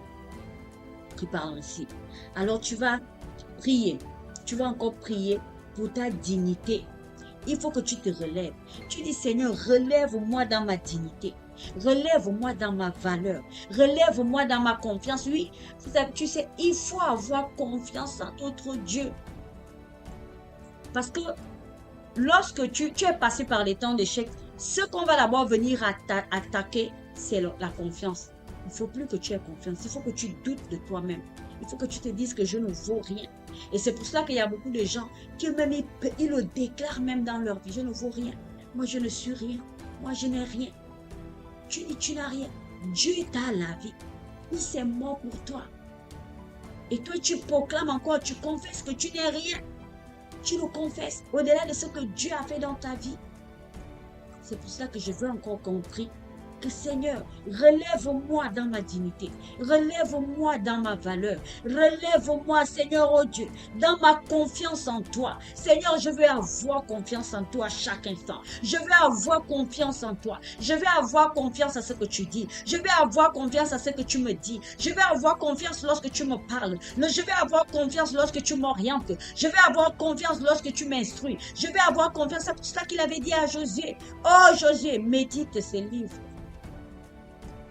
qui parlent ainsi. Alors tu vas prier. Tu vas encore prier pour ta dignité. Il faut que tu te relèves. Tu dis, Seigneur, relève-moi dans ma dignité. Relève-moi dans ma valeur. Relève-moi dans ma confiance. Oui, tu sais, il faut avoir confiance en notre Dieu. Parce que lorsque tu es passé par les temps d'échec, ce qu'on va d'abord venir attaquer, c'est la confiance. Il ne faut plus que tu aies confiance. Il faut que tu doutes de toi-même. Il faut que tu te dises que je ne vaux rien. Et c'est pour cela qu'il y a beaucoup de gens qui même ils le déclarent même dans leur vie. Je ne vaux rien. Moi, je ne suis rien. Moi, je n'ai rien. Tu n'as rien. Dieu t'a la vie. Il s'est mort pour toi. Et toi, tu proclames encore, tu confesses que tu n'es rien. Tu le confesses au-delà de ce que Dieu a fait dans ta vie. C'est pour cela que je veux encore qu'on prie. Que Seigneur, relève-moi dans ma dignité, relève-moi dans ma valeur, relève-moi, Seigneur, oh Dieu, dans ma confiance en toi. Seigneur, je veux avoir confiance en toi à chaque instant. Je veux avoir confiance en toi. Je veux avoir confiance à ce que tu dis. Je veux avoir confiance à ce que tu me dis. Je veux avoir confiance lorsque tu me parles. Je veux avoir confiance lorsque tu m'orientes. Je veux avoir confiance lorsque tu m'instruis. Je veux avoir confiance. C'est pour ça qu'il avait dit à Josué, oh Josué, médite ces livres.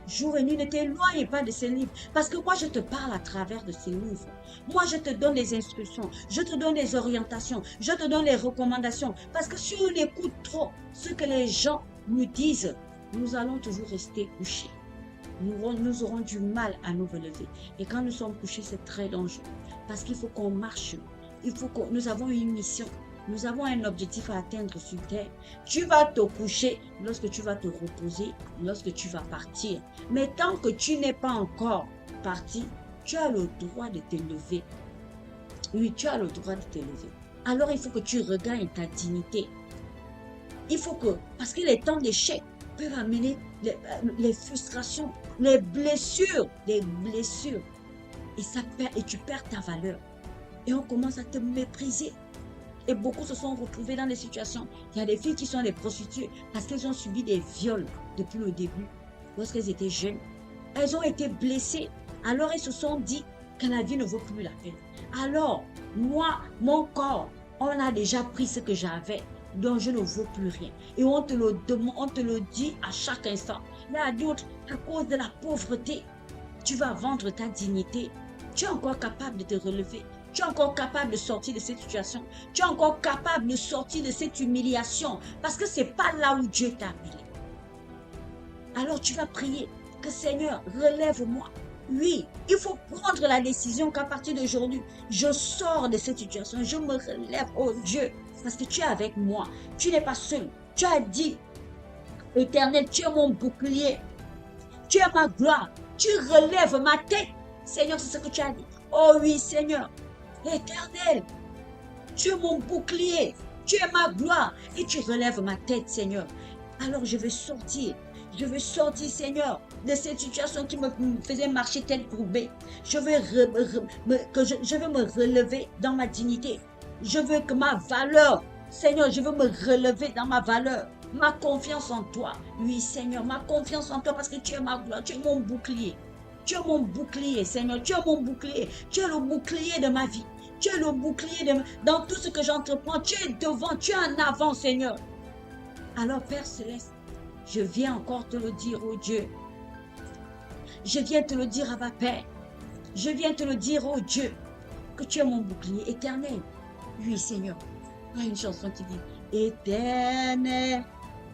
Jour et nuit, ne t'éloigne pas de ces livres. Parce que moi, je te parle à travers de ces livres. Moi, je te donne des instructions. Je te donne des orientations. Je te donne les recommandations. Parce que si on écoute trop ce que les gens nous disent, nous allons toujours rester couchés. Nous aurons du mal à nous relever. Et quand nous sommes couchés, c'est très dangereux. Parce qu'il faut qu'on marche. Nous avons une mission. Nous avons un objectif à atteindre sur terre. Tu vas te coucher lorsque tu vas te reposer, lorsque tu vas partir. Mais tant que tu n'es pas encore parti, tu as le droit de te lever. Oui, tu as le droit de te lever. Alors il faut que tu regagnes ta dignité. Il faut que, parce que les temps d'échec peuvent amener les frustrations, les blessures. Et tu perds ta valeur. Et on commence à te mépriser. Et beaucoup se sont retrouvés dans des situations. Il y a des filles qui sont des prostituées parce qu'elles ont subi des viols depuis le début, lorsqu'elles étaient jeunes. Elles ont été blessées. Alors elles se sont dit que la vie ne vaut plus la peine. Alors, moi, mon corps, on a déjà pris ce que j'avais, donc je ne vaux plus rien. Et on te le dit à chaque instant. Il y a d'autres, à cause de la pauvreté, tu vas vendre ta dignité. Tu es encore capable de te relever. Tu es encore capable de sortir de cette situation. Tu es encore capable de sortir de cette humiliation. Parce que ce n'est pas là où Dieu t'a appelé. Alors tu vas prier que Seigneur, relève-moi. Oui, il faut prendre la décision qu'à partir d'aujourd'hui, je sors de cette situation. Je me relève, oh Dieu, parce que tu es avec moi. Tu n'es pas seul. Tu as dit, Éternel, tu es mon bouclier. Tu es ma gloire. Tu relèves ma tête. Seigneur, c'est ce que tu as dit. Oh oui, Seigneur. Éternel, tu es mon bouclier, tu es ma gloire et tu relèves ma tête, Seigneur. Alors je veux sortir, Seigneur, de cette situation qui me faisait marcher tête courbée. Je veux me relever dans ma dignité. Je veux que ma valeur, Seigneur, je veux me relever dans ma valeur. Ma confiance en toi. Oui, Seigneur, ma confiance en toi parce que tu es ma gloire, tu es mon bouclier. Tu es mon bouclier, Seigneur. Tu es mon bouclier. Tu es le bouclier de ma vie. Tu es le bouclier dans tout ce que j'entreprends. Tu es devant, tu es en avant, Seigneur. Alors, Père Céleste, je viens encore te le dire, oh Dieu. Je viens te le dire à ma Père. Je viens te le dire, oh Dieu, que tu es mon bouclier éternel. Oui, Seigneur. Il y a une chanson qui dit, Éternel,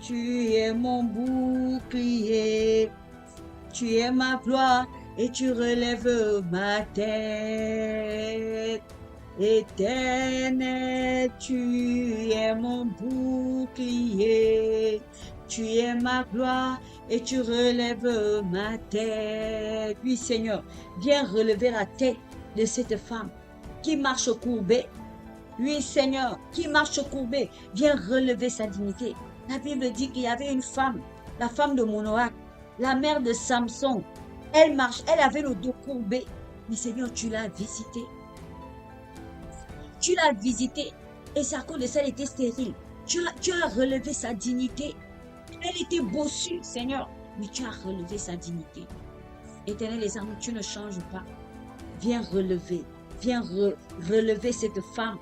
Tu es mon bouclier, tu es ma gloire et tu relèves ma tête. Éternel, tu es mon bouclier, tu es ma gloire et tu relèves ma tête. Oui, Seigneur, viens relever la tête de cette femme qui marche courbée. Oui, Seigneur, qui marche courbée, viens relever sa dignité. La Bible dit qu'il y avait une femme, la femme de Monoac, la mère de Samson. Elle marche, elle avait le dos courbé. Mais Seigneur, tu l'as visitée. Tu l'as visitée et c'est à cause de ça, elle était stérile. Tu as relevé sa dignité. Elle était bossue, Seigneur, mais tu as relevé sa dignité. Éternel, les amours, tu ne changes pas. Viens relever, viens relever cette femme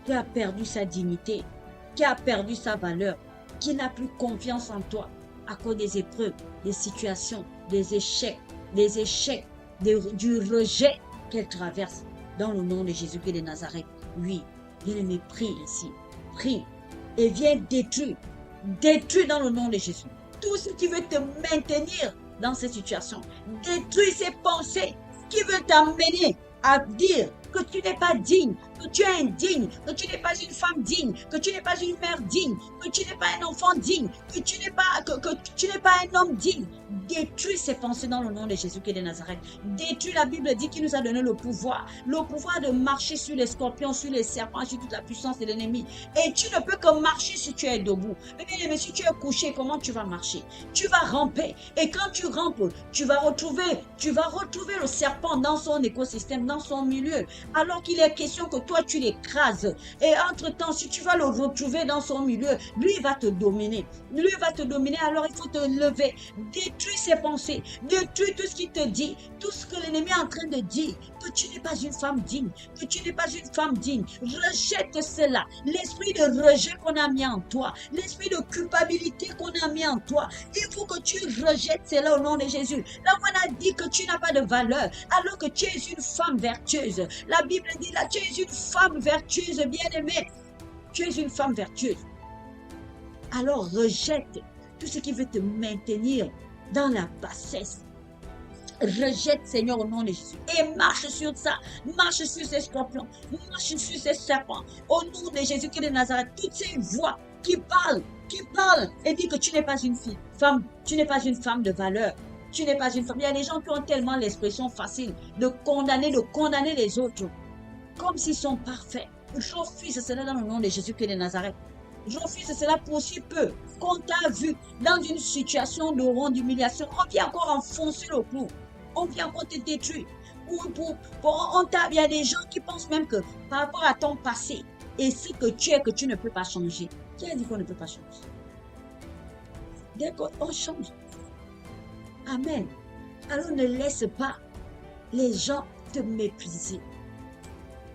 qui a perdu sa dignité, qui a perdu sa valeur, qui n'a plus confiance en toi à cause des épreuves, des situations, des échecs, du rejet qu'elle traverse. Dans le nom de Jésus-Christ de Nazareth. Oui, bien-aimé, prie ici. Prie et viens détruire. Détruis dans le nom de Jésus. Tout ce qui veut te maintenir dans cette situation. Détruis ces pensées qui veulent t'amener à dire que tu n'es pas digne, que tu es indigne, que tu n'es pas une femme digne, que tu n'es pas une mère digne, que tu n'es pas un enfant digne, que tu n'es pas un homme digne. Détruis ces pensées dans le nom de Jésus-Christ de Nazareth. Détruis, la Bible dit qu'il nous a donné le pouvoir de marcher sur les scorpions, sur les serpents, sur toute la puissance de l'ennemi. Et tu ne peux que marcher si tu es debout. Mais bien aimé, si tu es couché, comment tu vas marcher? Tu vas ramper. Et quand tu rampes, tu vas retrouver le serpent dans son écosystème, dans son milieu. Alors qu'il est question que toi, tu l'écrases. Et entre-temps, si tu vas le retrouver dans son milieu, lui va te dominer. Lui va te dominer, alors il faut te lever. Détruis ses pensées. Détruis tout ce qu'il te dit. Tout ce que l'ennemi est en train de dire. Que tu n'es pas une femme digne. Que tu n'es pas une femme digne. Rejette cela. L'esprit de rejet qu'on a mis en toi. L'esprit de culpabilité qu'on a mis en toi. Il faut que tu rejettes cela au nom de Jésus. Là où on a dit que tu n'as pas de valeur. Alors que tu es une femme vertueuse. La Bible dit là, tu es une femme vertueuse, bien-aimée. Tu es une femme vertueuse. Alors rejette tout ce qui veut te maintenir dans la bassesse. Rejette, Seigneur, au nom de Jésus. Et marche sur ça. Marche sur ces scorpions. Marche sur ces serpents. Au nom de Jésus-Christ de Nazareth. Toutes ces voix qui parlent et disent que tu n'es pas une femme. Tu n'es pas une femme de valeur. Tu n'es pas une femme. Il y a des gens qui ont tellement l'expression facile de condamner les autres. Comme s'ils sont parfaits. Je refuse cela dans le nom de Jésus-Christ de Nazareth. Je refuse cela pour si peu qu'on t'a vu dans une situation de honte, d'humiliation. On vient encore enfoncer le clou. On vient encore te détruire. Il y a des gens qui pensent même que par rapport à ton passé et ce que tu es, que tu ne peux pas changer. Qui a dit qu'on ne peut pas changer? Dès qu'on change. Amen. Alors ne laisse pas les gens te mépriser.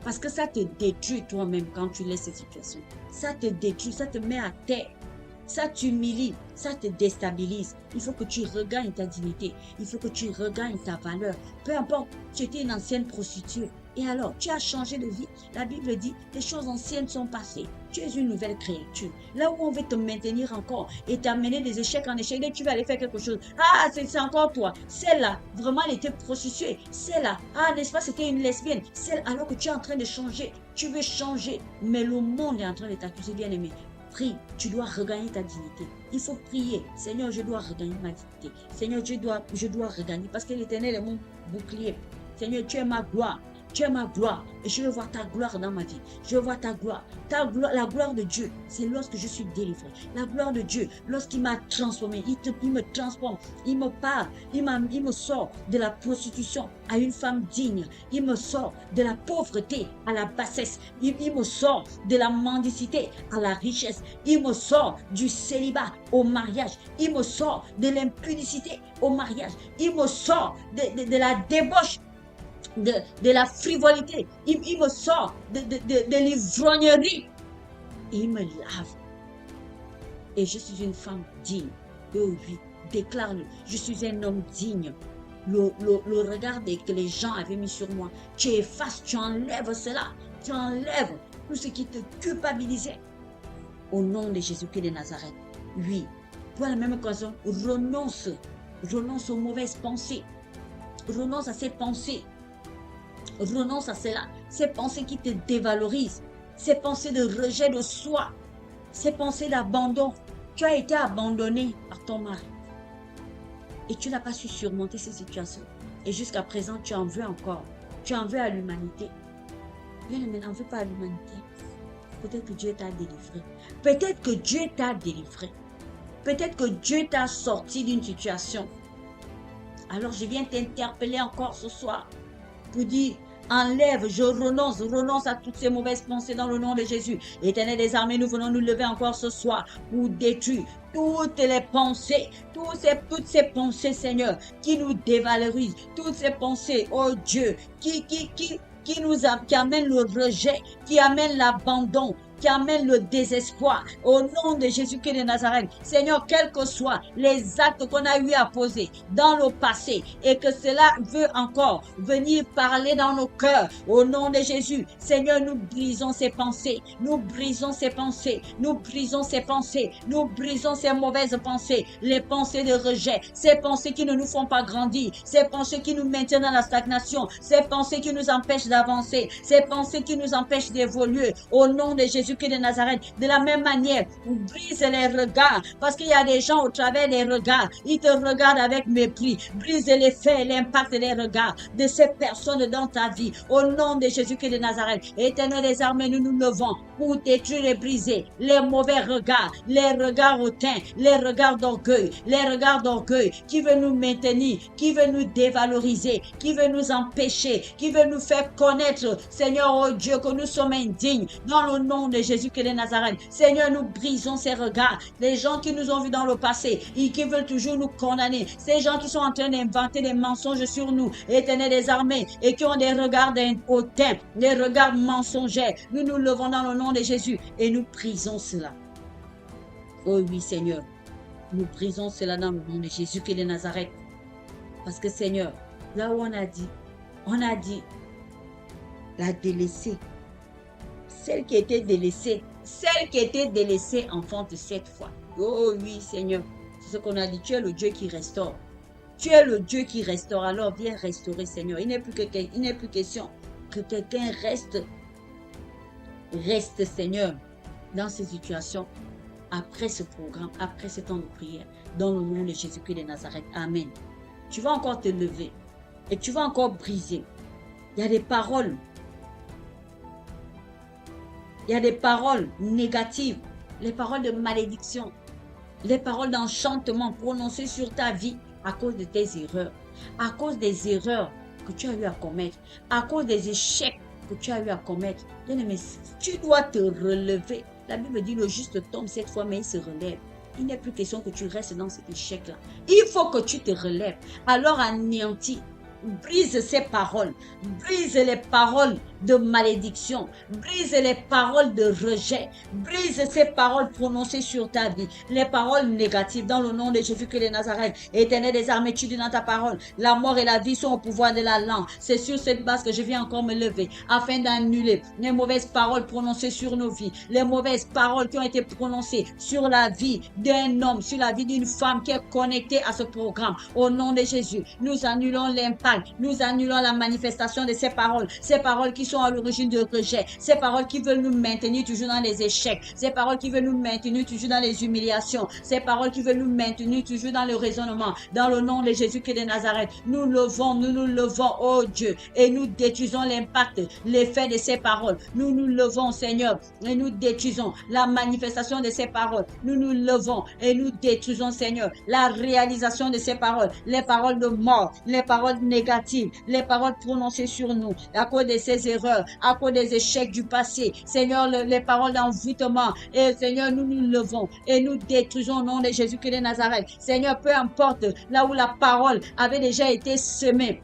Parce que ça te détruit toi-même quand tu laisses cette situation. Ça te détruit, ça te met à terre. Ça t'humilie, ça te déstabilise. Il faut que tu regagnes ta dignité. Il faut que tu regagnes ta valeur. Peu importe, tu étais une ancienne prostituée. Et alors, tu as changé de vie. La Bible dit, les choses anciennes sont passées. Tu es une nouvelle créature. Là où on veut te maintenir encore et t'amener des échecs en échec, tu vas aller faire quelque chose. Ah, c'est encore toi. Celle-là, vraiment, elle était prostituée. Celle-là, ah, n'est-ce pas, c'était une lesbienne. Alors que tu es en train de changer. Tu veux changer. Mais le monde est en train de t'accuser, bien-aimé. Prie, tu dois regagner ta dignité. Il faut prier. Seigneur, je dois regagner ma dignité. Seigneur, je dois regagner parce que l'Éternel est mon bouclier. Seigneur, tu es ma gloire. Tu es ma gloire et je veux voir ta gloire dans ma vie. Je veux voir ta gloire. La gloire de Dieu, c'est lorsque je suis délivré. La gloire de Dieu, lorsqu'il m'a transformé, il me transforme, il me parle, il me sort de la prostitution à une femme digne. Il me sort de la pauvreté à la bassesse. Il me sort de la mendicité à la richesse. Il me sort du célibat au mariage. Il me sort de l'impudicité au mariage. Il me sort de la débauche. De la frivolité, il me sort de l'ivrognerie et il me lave. Et je suis une femme digne. Oh oui, déclare-le. Je suis un homme digne. Le regard que les gens avaient mis sur moi, tu effaces, tu enlèves cela. Tu enlèves tout ce qui te culpabilisait. Au nom de Jésus-Christ de Nazareth. Oui. Pour la même occasion, renonce. Renonce aux mauvaises pensées. Renonce à ces pensées. Renonce à cela. Ces pensées qui te dévalorisent. Ces pensées de rejet de soi. Ces pensées d'abandon. Tu as été abandonné par ton mari. Et tu n'as pas su surmonter ces situations. Et jusqu'à présent, tu en veux encore. Tu en veux à l'humanité. Bien, mais n'en veux pas à l'humanité. Peut-être que Dieu t'a délivré. Peut-être que Dieu t'a délivré. Peut-être que Dieu t'a sorti d'une situation. Alors je viens t'interpeller encore ce soir pour dire, enlève, je renonce à toutes ces mauvaises pensées dans le nom de Jésus. Éternel des armées, nous venons nous lever encore ce soir pour détruire toutes les pensées, toutes ces pensées, Seigneur, qui nous dévalorisent, toutes ces pensées, oh Dieu, qui amènent le rejet, qui amènent l'abandon, qui amène le désespoir. Au nom de Jésus-Christ de Nazareth, Seigneur, quels que soient les actes qu'on a eu à poser dans le passé et que cela veut encore venir parler dans nos cœurs, au nom de Jésus, Seigneur, nous brisons ces pensées, nous brisons ces pensées, nous brisons ces pensées, nous brisons ces mauvaises pensées, les pensées de rejet, ces pensées qui ne nous font pas grandir, ces pensées qui nous maintiennent dans la stagnation, ces pensées qui nous empêchent d'avancer, ces pensées qui nous empêchent d'évoluer, au nom de Jésus-Christ de Nazareth. De la même manière, on brise les regards, parce qu'il y a des gens au travers des regards, ils te regardent avec mépris. Brise l'effet, l'impact des regards de ces personnes dans ta vie, au nom de Jésus-Christ de Nazareth. Éternel des armées, nous nous levons pour détruire et briser les mauvais regards, les regards hautains, les regards d'orgueil, qui veulent nous maintenir, qui veulent nous dévaloriser, qui veulent nous empêcher, qui veulent nous faire connaître, Seigneur, oh Dieu, que nous sommes indignes, dans le nom de Jésus-Christ de Nazareth. Seigneur, nous brisons ces regards. Les gens qui nous ont vus dans le passé et qui veulent toujours nous condamner. Ces gens qui sont en train d'inventer des mensonges sur nous, Éternel des armées, et qui ont des regards hautains, des regards mensongers. Nous nous levons dans le nom de Jésus et nous brisons cela. Oh oui, Seigneur. Nous brisons cela dans le nom de Jésus-Christ de Nazareth. Parce que, Seigneur, là où on a dit, la délaissée, celle qui était délaissée enfante 7 fois. Oh oui, Seigneur, c'est ce qu'on a dit. Tu es le Dieu qui restaure. Tu es le Dieu qui restaure. Alors viens restaurer, Seigneur. Il n'est plus question que quelqu'un reste, Seigneur, dans ces situations, après ce programme, après ce temps de prière, dans le nom de Jésus-Christ de Nazareth. Amen. Tu vas encore te lever et tu vas encore briser. Il y a des paroles. Il y a des paroles négatives, les paroles de malédiction, les paroles d'enchantement prononcées sur ta vie à cause de tes erreurs, à cause des erreurs que tu as eu à commettre, à cause des échecs que tu as eu à commettre. Bien-aimé, tu dois te relever. La Bible dit le juste tombe 7 fois, mais il se relève. Il n'est plus question que tu restes dans cet échec-là. Il faut que tu te relèves. Alors anéantis. Brise ces paroles, brise les paroles de malédiction, brise les paroles de rejet, brise ces paroles prononcées sur ta vie, les paroles négatives dans le nom de Jésus-Christ de Nazareth. Éternel des armées, tu dis dans ta parole, la mort et la vie sont au pouvoir de la langue. C'est sur cette base que je viens encore me lever afin d'annuler les mauvaises paroles prononcées sur nos vies, les mauvaises paroles qui ont été prononcées sur la vie d'un homme, sur la vie d'une femme qui est connectée à ce programme. Au nom de Jésus, nous annulons l'impact. Nous annulons la manifestation de ces paroles qui sont à l'origine de rejet, ces paroles qui veulent nous maintenir toujours dans les échecs, ces paroles qui veulent nous maintenir toujours dans les humiliations, ces paroles qui veulent nous maintenir toujours dans le raisonnement. Dans le nom de Jésus-Christ de Nazareth, nous nous levons, oh Dieu, et nous détruisons l'impact, l'effet de ces paroles. Nous nous levons, Seigneur, et nous détruisons la manifestation de ces paroles. Nous nous levons et nous détruisons, Seigneur, la réalisation de ces paroles, les paroles de mort, les paroles négatives, les paroles prononcées sur nous à cause de ces erreurs, à cause des échecs du passé. Seigneur, les paroles d'envoûtement. Et Seigneur, nous nous levons et nous détruisons au nom de Jésus-Christ de Nazareth. Seigneur, peu importe là où la parole avait déjà été semée,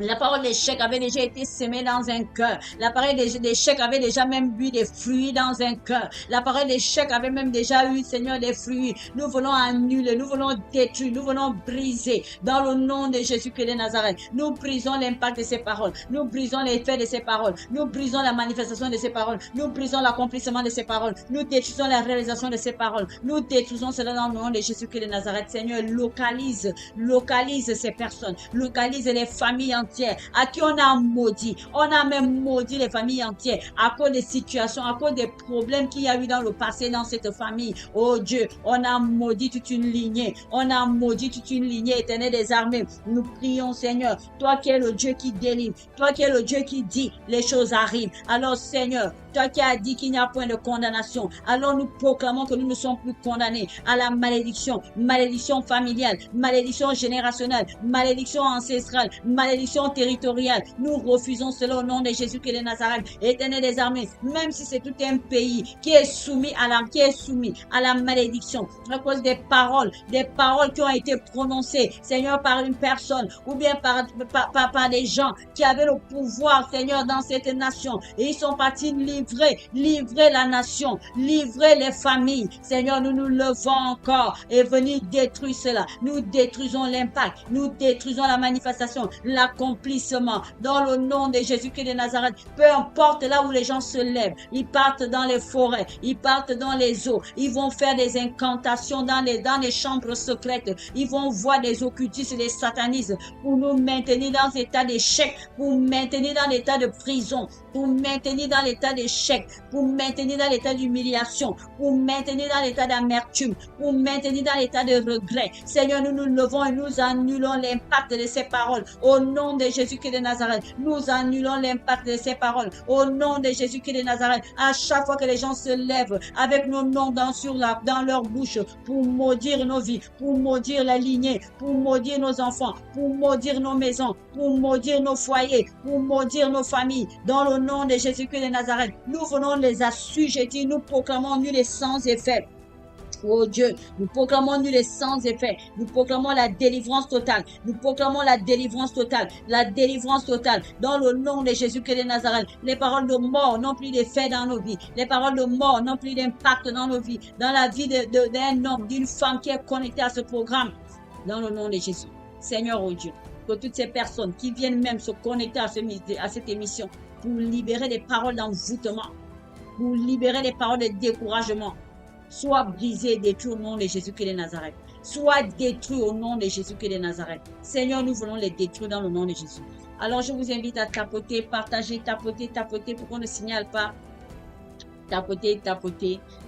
La parole d'échec avait déjà été semée dans un cœur. La parole d'échec avait déjà même eu des fruits dans un cœur. La parole d'échec avait même déjà eu, Seigneur, des fruits. Nous voulons annuler, nous voulons détruire, nous voulons briser dans le nom de Jésus-Christ de Nazareth. Nous brisons l'impact de ces paroles. Nous brisons l'effet de ces paroles. Nous brisons la manifestation de ces paroles. Nous brisons l'accomplissement de ces paroles. Nous détruisons la réalisation de ces paroles. Nous détruisons cela dans le nom de Jésus-Christ de Nazareth. Seigneur, localise ces personnes. Localise les familles entières à qui on a maudit. On a même maudit les familles entières à cause des situations, à cause des problèmes qu'il y a eu dans le passé dans cette famille. Oh Dieu, on a maudit toute une lignée. On a maudit toute une lignée, Éternel des armées. Nous prions, Seigneur, toi qui es le Dieu qui délivre, toi qui es le Dieu qui dit les choses arrivent. Alors, Seigneur, toi qui as dit qu'il n'y a point de condamnation, alors nous proclamons que nous ne sommes plus condamnés à la malédiction, malédiction familiale, malédiction générationnelle, malédiction ancestrale, malédiction territoriale. Nous refusons cela au nom de Jésus-Christ de Nazareth, Éternel des armées, même si c'est tout un pays qui est soumis à la malédiction à cause des paroles qui ont été prononcées, Seigneur, par une personne ou bien par des gens qui avaient le pouvoir, Seigneur, dans cette nation, et ils sont partis livrer la nation, livrer les familles. Seigneur, nous nous levons encore et venir détruire cela. Nous détruisons l'impact, nous détruisons la manifestation, l'accomplissement dans le nom de Jésus-Christ de Nazareth. Peu importe là où les gens se lèvent, ils partent dans les forêts, ils partent dans les eaux, ils vont faire des incantations dans les chambres secrètes, ils vont voir des occultistes et des satanistes pour nous maintenir dans cet état d'échec, pour maintenir dans l'état de prison, pour maintenir dans l'état d'échec, pour maintenir dans l'état d'humiliation, pour maintenir dans l'état d'amertume, pour maintenir dans l'état de regret. Seigneur, nous nous levons et nous annulons l'impact de ces paroles. Au nom de Jésus-Christ de Nazareth, nous annulons l'impact de ces paroles. Au nom de Jésus-Christ de Nazareth, à chaque fois que les gens se lèvent avec nos noms dans leur bouche pour maudire nos vies, pour maudire la lignée, pour maudire nos enfants, pour maudire nos maisons, pour maudire nos foyers, pour maudire nos familles, dans le nom de Jésus-Christ de Nazareth, nous venons les assujettir, nous proclamons nul et sans effet. Oh Dieu, nous proclamons nul et sans effet. Nous proclamons la délivrance totale. Nous proclamons la délivrance totale. La délivrance totale. Dans le nom de Jésus-Christ de Nazareth. Les paroles de mort n'ont plus d'effet dans nos vies. Les paroles de mort n'ont plus d'impact dans nos vies. Dans la vie d'un homme, d'une femme qui est connectée à ce programme. Dans le nom de Jésus. Seigneur, oh Dieu, que toutes ces personnes qui viennent même se connecter à cette émission pour libérer des paroles d'envoûtement, pour libérer des paroles de découragement, soit brisé et détruit au nom de Jésus-Christ de Nazareth. Soit détruit au nom de Jésus-Christ de Nazareth. Seigneur, nous voulons les détruire dans le nom de Jésus. Alors, je vous invite à tapoter, partager, tapoter pour qu'on ne signale pas. Tapoter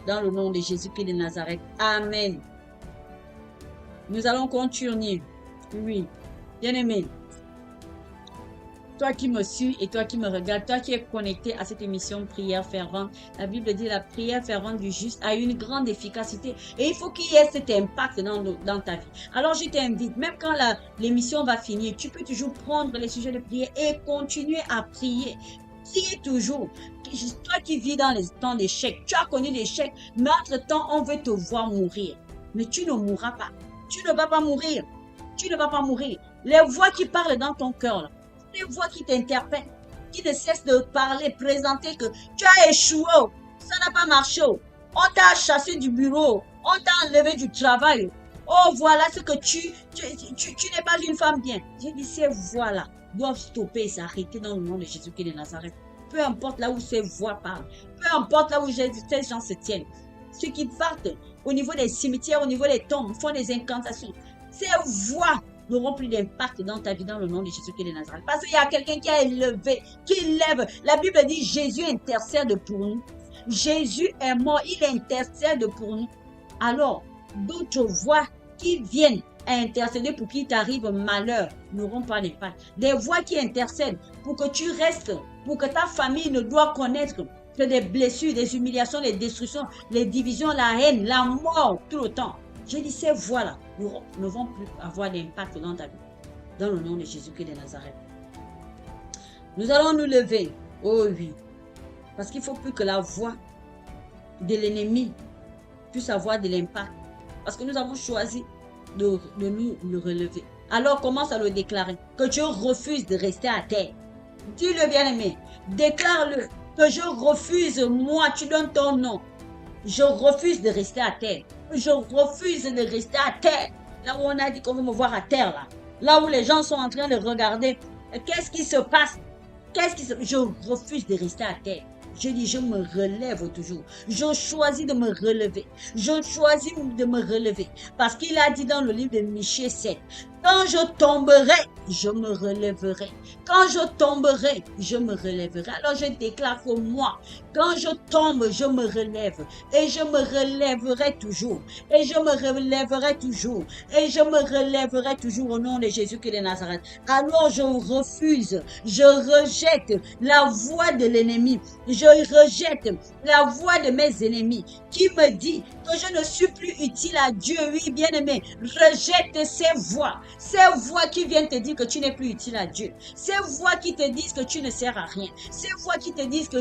dans le nom de Jésus-Christ de Nazareth. Amen. Nous allons continuer. Oui. Bien-aimé. Toi qui me suis et toi qui me regardes, toi qui es connecté à cette émission Prière fervente, la Bible dit la prière fervente du juste a une grande efficacité et il faut qu'il y ait cet impact dans ta vie. Alors je t'invite, même quand l'émission va finir, tu peux toujours prendre les sujets de prière et continuer à prier. Priez toujours. Toi qui vis dans les temps d'échec, tu as connu l'échec, mais entre-temps, on veut te voir mourir. Mais tu ne mourras pas. Tu ne vas pas mourir. Tu ne vas pas mourir. Les voix qui parlent dans ton cœur, là, les voix qui t'interpellent, qui ne cessent de parler, présenter que tu as échoué, ça n'a pas marché, on t'a chassé du bureau, on t'a enlevé du travail, oh voilà ce que tu n'es pas une femme bien. J'ai dit, ces voix-là doivent stopper et s'arrêter dans le nom de Jésus-Christ de Nazareth. Peu importe là où ces voix parlent, peu importe là où ces gens se tiennent, ceux qui partent au niveau des cimetières, au niveau des tombes, font des incantations, ces voix n'auront plus d'impact dans ta vie dans le nom de Jésus-Christ de Nazareth. Parce qu'il y a quelqu'un qui a élevé, qui lève. La Bible dit Jésus intercède pour nous. Jésus est mort, il intercède pour nous. Alors, d'autres voix qui viennent à intercéder pour qu'il t'arrive malheur n'auront pas d'impact. Des voix qui intercèdent pour que tu restes, pour que ta famille ne doit connaître que des blessures, des humiliations, des destructions, les divisions, la haine, la mort, tout le temps. Je dis, ces voix-là ne vont plus avoir d'impact dans ta vie. Dans le nom de Jésus-Christ de Nazareth. Nous allons nous lever. Oh oui. Parce qu'il ne faut plus que la voix de l'ennemi puisse avoir de l'impact. Parce que nous avons choisi de nous relever. Alors commence à le déclarer, que tu refuses de rester à terre. Dis-le bien-aimé, déclare-le, que je refuse, moi, tu donnes ton nom. Je refuse de rester à terre. Je refuse de rester à terre. Là où on a dit qu'on veut me voir à terre, là. Là où les gens sont en train de regarder. Qu'est-ce qui se passe? Je refuse de rester à terre. Je dis, je me relève toujours. Je choisis de me relever. Je choisis de me relever. Parce qu'il a dit dans le livre de Michée 7, quand je tomberai, je me relèverai. Quand je tomberai, je me relèverai. Alors je déclare que moi, quand je tombe, je me relève. Et je me relèverai toujours. Et je me relèverai toujours. Et je me relèverai toujours au nom de Jésus-Christ de Nazareth. Alors je refuse, je rejette la voix de l'ennemi. Je rejette la voix de mes ennemis qui me dit que je ne suis plus utile à Dieu. Oui, bien-aimé, rejette ces voix qui viennent te dire que tu n'es plus utile à Dieu. Ces voix qui te disent que tu ne sers à rien. Ces voix qui te disent que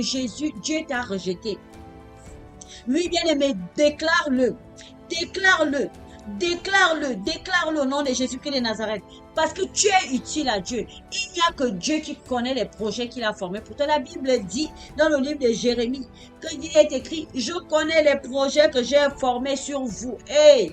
Dieu t'a rejeté. Oui, bien-aimé, déclare-le. Déclare-le. Déclare-le, déclare-le au nom de Jésus-Christ de Nazareth. Parce que tu es utile à Dieu. Il n'y a que Dieu qui connaît les projets qu'il a formés. Pourtant, la Bible dit dans le livre de Jérémie qu'il est écrit, je connais les projets que j'ai formés sur vous. Hey,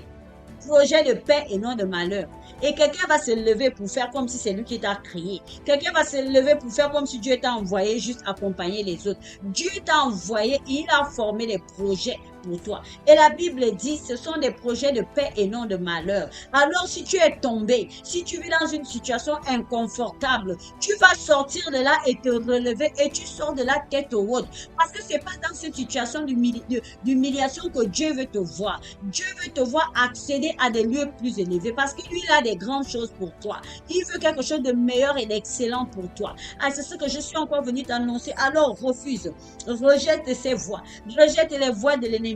projet de paix et non de malheur. Et quelqu'un va se lever pour faire comme si c'est lui qui t'a créé. Quelqu'un va se lever pour faire comme si Dieu t'a envoyé juste accompagner les autres. Dieu t'a envoyé, il a formé des projets pour toi. Et la Bible dit, ce sont des projets de paix et non de malheur. Alors si tu es tombé, si tu vis dans une situation inconfortable, tu vas sortir de là et te relever et tu sors de la tête haute. Parce que c'est pas dans cette situation d'humiliation que Dieu veut te voir. Dieu veut te voir accéder à des lieux plus élevés parce que lui, il a des grandes choses pour toi. Il veut quelque chose de meilleur et d'excellent pour toi. Ah, c'est ce que je suis encore venu t'annoncer. Alors refuse, rejette ces voix, rejette les voix de l'ennemi.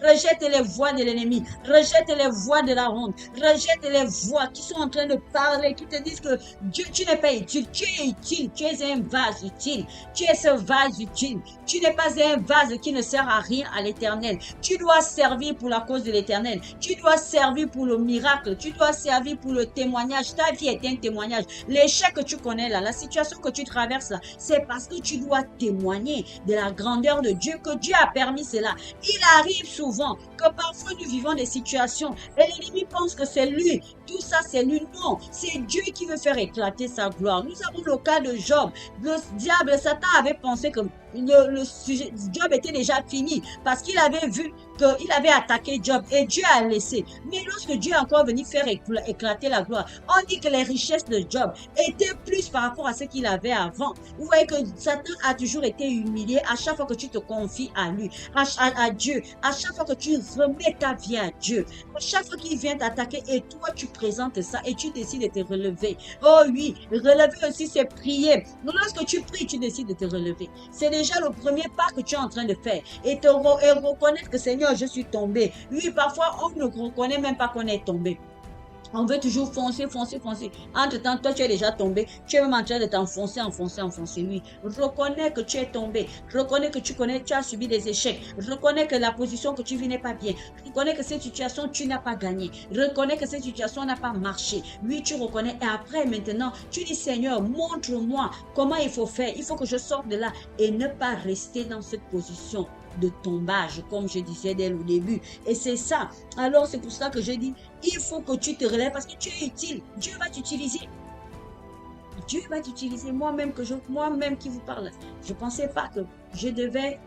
Rejette les voix de l'ennemi. Rejette les voix de la honte. Rejette les voix qui sont en train de parler, qui te disent que Dieu, tu n'es pas utile. Tu es utile. Tu es un vase utile. Tu es ce vase utile. Tu n'es pas un vase qui ne sert à rien à l'Éternel. Tu dois servir pour la cause de l'Éternel. Tu dois servir pour le miracle. Tu dois servir pour le témoignage. Ta vie est un témoignage. L'échec que tu connais là, la situation que tu traverses là, c'est parce que tu dois témoigner de la grandeur de Dieu, que Dieu a permis cela. Il arrive souvent que parfois nous vivons des situations et l'ennemi pense que c'est lui. Tout ça, c'est lui. Non, c'est Dieu qui veut faire éclater sa gloire. Nous avons le cas de Job. Le diable, Satan avait pensé que le sujet, Job était déjà fini parce qu'il avait vu qu'il avait attaqué Job et Dieu a laissé. Mais lorsque Dieu est encore venu faire éclater la gloire, on dit que les richesses de Job étaient plus par rapport à ce qu'il avait avant. Vous voyez que Satan a toujours été humilié à chaque fois que tu te confies à lui, à Dieu, à chaque fois que tu remets ta vie à Dieu, à chaque fois qu'il vient t'attaquer et toi tu présentes ça et tu décides de te relever. Oh oui, relever aussi c'est prier. Lorsque tu pries, tu décides de te relever. C'est déjà le premier pas que tu es en train de faire et reconnaître que Seigneur, je suis tombé. Oui, parfois on ne reconnaît même pas qu'on est tombé. On veut toujours foncer, foncer, foncer. Entre-temps, toi, tu es déjà tombé. Tu es même en train de t'enfoncer, enfoncer, enfoncer. Oui, reconnais que tu es tombé. Reconnais que tu as subi des échecs. Reconnais que la position que tu vis n'est pas bien. Reconnais que cette situation, tu n'as pas gagné. Reconnais que cette situation n'a pas marché. Oui, tu reconnais. Et après, maintenant, tu dis, Seigneur, montre-moi comment il faut faire. Il faut que je sorte de là et ne pas rester dans cette position de tombage, comme je disais dès le début. Et c'est ça. Alors, c'est pour ça que je dis, il faut que tu te relèves parce que tu es utile. Dieu va t'utiliser. Dieu va t'utiliser. Moi-même qui vous parle, je ne pensais pas que je devais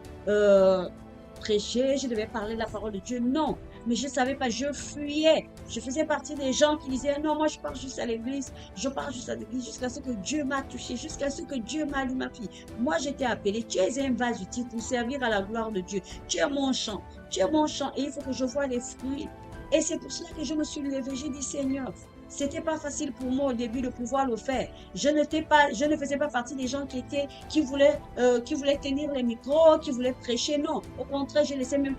prêcher, je devais parler de la parole de Dieu. Non, mais je ne savais pas, je fuyais. Je faisais partie des gens qui disaient, non, moi je pars juste à l'église, je pars juste à l'église jusqu'à ce que Dieu m'a touché, jusqu'à ce que Dieu m'a dit, ma fille. Moi j'étais appelée, tu es un vase utile pour servir à la gloire de Dieu. Tu es mon champ et il faut que je voie les fruits. Et c'est pour cela que je me suis levée, j'ai dit, Seigneur, c'était pas facile pour moi au début de pouvoir le faire. Je ne faisais pas partie des gens qui voulaient tenir les micros, qui voulaient prêcher. Non, au contraire, je restais même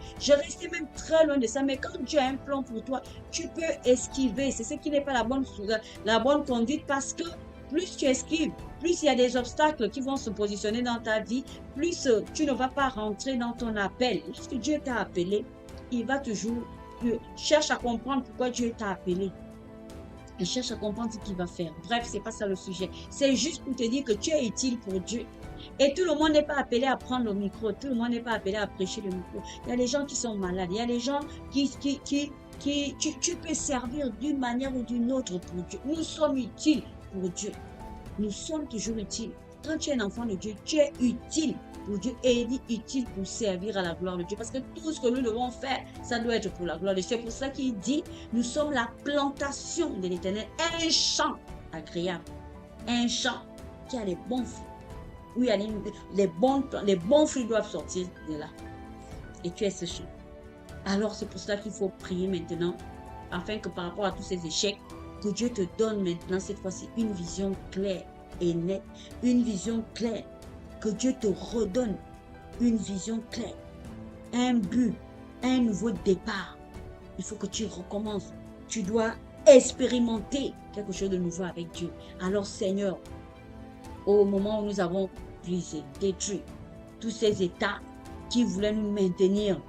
très loin de ça. Mais quand Dieu a un plan pour toi, tu peux esquiver. C'est ce qui n'est pas la bonne conduite parce que plus tu esquives, plus il y a des obstacles qui vont se positionner dans ta vie, plus tu ne vas pas rentrer dans ton appel. Lorsque Dieu t'a appelé, il va toujours chercher à comprendre pourquoi Dieu t'a appelé. Elle cherche à comprendre ce qu'il va faire. Bref, c'est pas ça le sujet. C'est juste pour te dire que tu es utile pour Dieu. Et tout le monde n'est pas appelé à prendre le micro. Tout le monde n'est pas appelé à prêcher le micro. Il y a des gens qui sont malades. Il y a des gens tu peux servir d'une manière ou d'une autre pour Dieu. Nous sommes utiles pour Dieu. Nous sommes toujours utiles. Quand tu es un enfant de Dieu, tu es utile pour Dieu et il dit utile pour servir à la gloire de Dieu. Parce que tout ce que nous devons faire, ça doit être pour la gloire de Dieu. C'est pour ça qu'il dit, nous sommes la plantation de l'Éternel, un champ agréable, un champ qui a les bons fruits. Où il y a les bons fruits doivent sortir de là. Et tu es ce champ. Alors c'est pour ça qu'il faut prier maintenant, afin que par rapport à tous ces échecs, que Dieu te donne maintenant cette fois-ci une vision claire et nette, une vision claire, que Dieu te redonne une vision claire, un but, un nouveau départ. Il faut que tu recommences. Tu dois expérimenter quelque chose de nouveau avec Dieu. Alors Seigneur, au moment où nous avons brisé, détruit tous ces états qui voulaient nous maintenir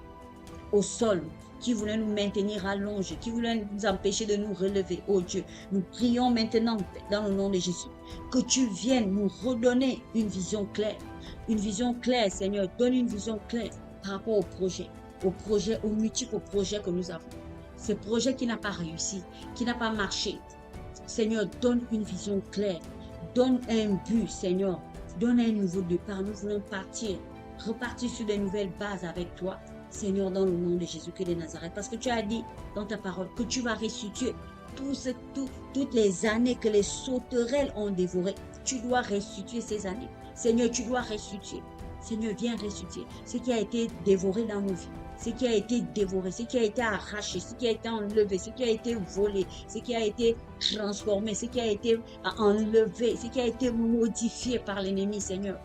au sol, qui voulaient nous maintenir allongés, qui voulaient nous empêcher de nous relever. Oh Dieu, nous prions maintenant dans le nom de Jésus, que tu viennes nous redonner une vision claire. Une vision claire, Seigneur, donne une vision claire par rapport aux multiples projets que nous avons. Ce projet qui n'a pas réussi, qui n'a pas marché. Seigneur, donne une vision claire. Donne un but, Seigneur. Donne un nouveau départ. Nous voulons repartir sur de nouvelles bases avec toi. Seigneur, dans le nom de Jésus-Christ de Nazareth, parce que tu as dit dans ta parole que tu vas restituer toutes les années que les sauterelles ont dévorées. Tu dois restituer ces années. Seigneur, tu dois restituer. Seigneur, viens restituer ce qui a été dévoré dans nos vies, ce qui a été dévoré, ce qui a été arraché, ce qui a été enlevé, ce qui a été volé, ce qui a été transformé, ce qui a été enlevé, ce qui a été modifié par l'ennemi, Seigneur.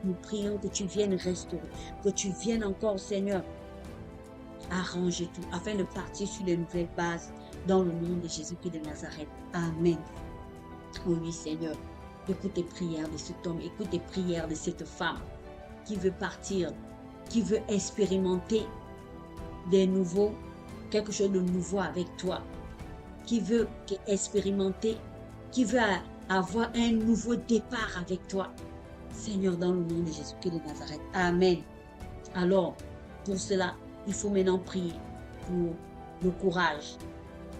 Nous prions que tu viennes restaurer, que tu viennes encore, Seigneur, arranger tout, afin de partir sur de nouvelles bases, dans le nom de Jésus-Christ de Nazareth. Amen. Oh oui, Seigneur, écoute les prières de cet homme, écoute les prières de cette femme qui veut partir, qui veut expérimenter quelque chose de nouveau avec toi, qui veut expérimenter, qui veut avoir un nouveau départ avec toi. Seigneur, dans le nom de Jésus-Christ de Nazareth. Amen. Alors, pour cela, il faut maintenant prier pour le courage.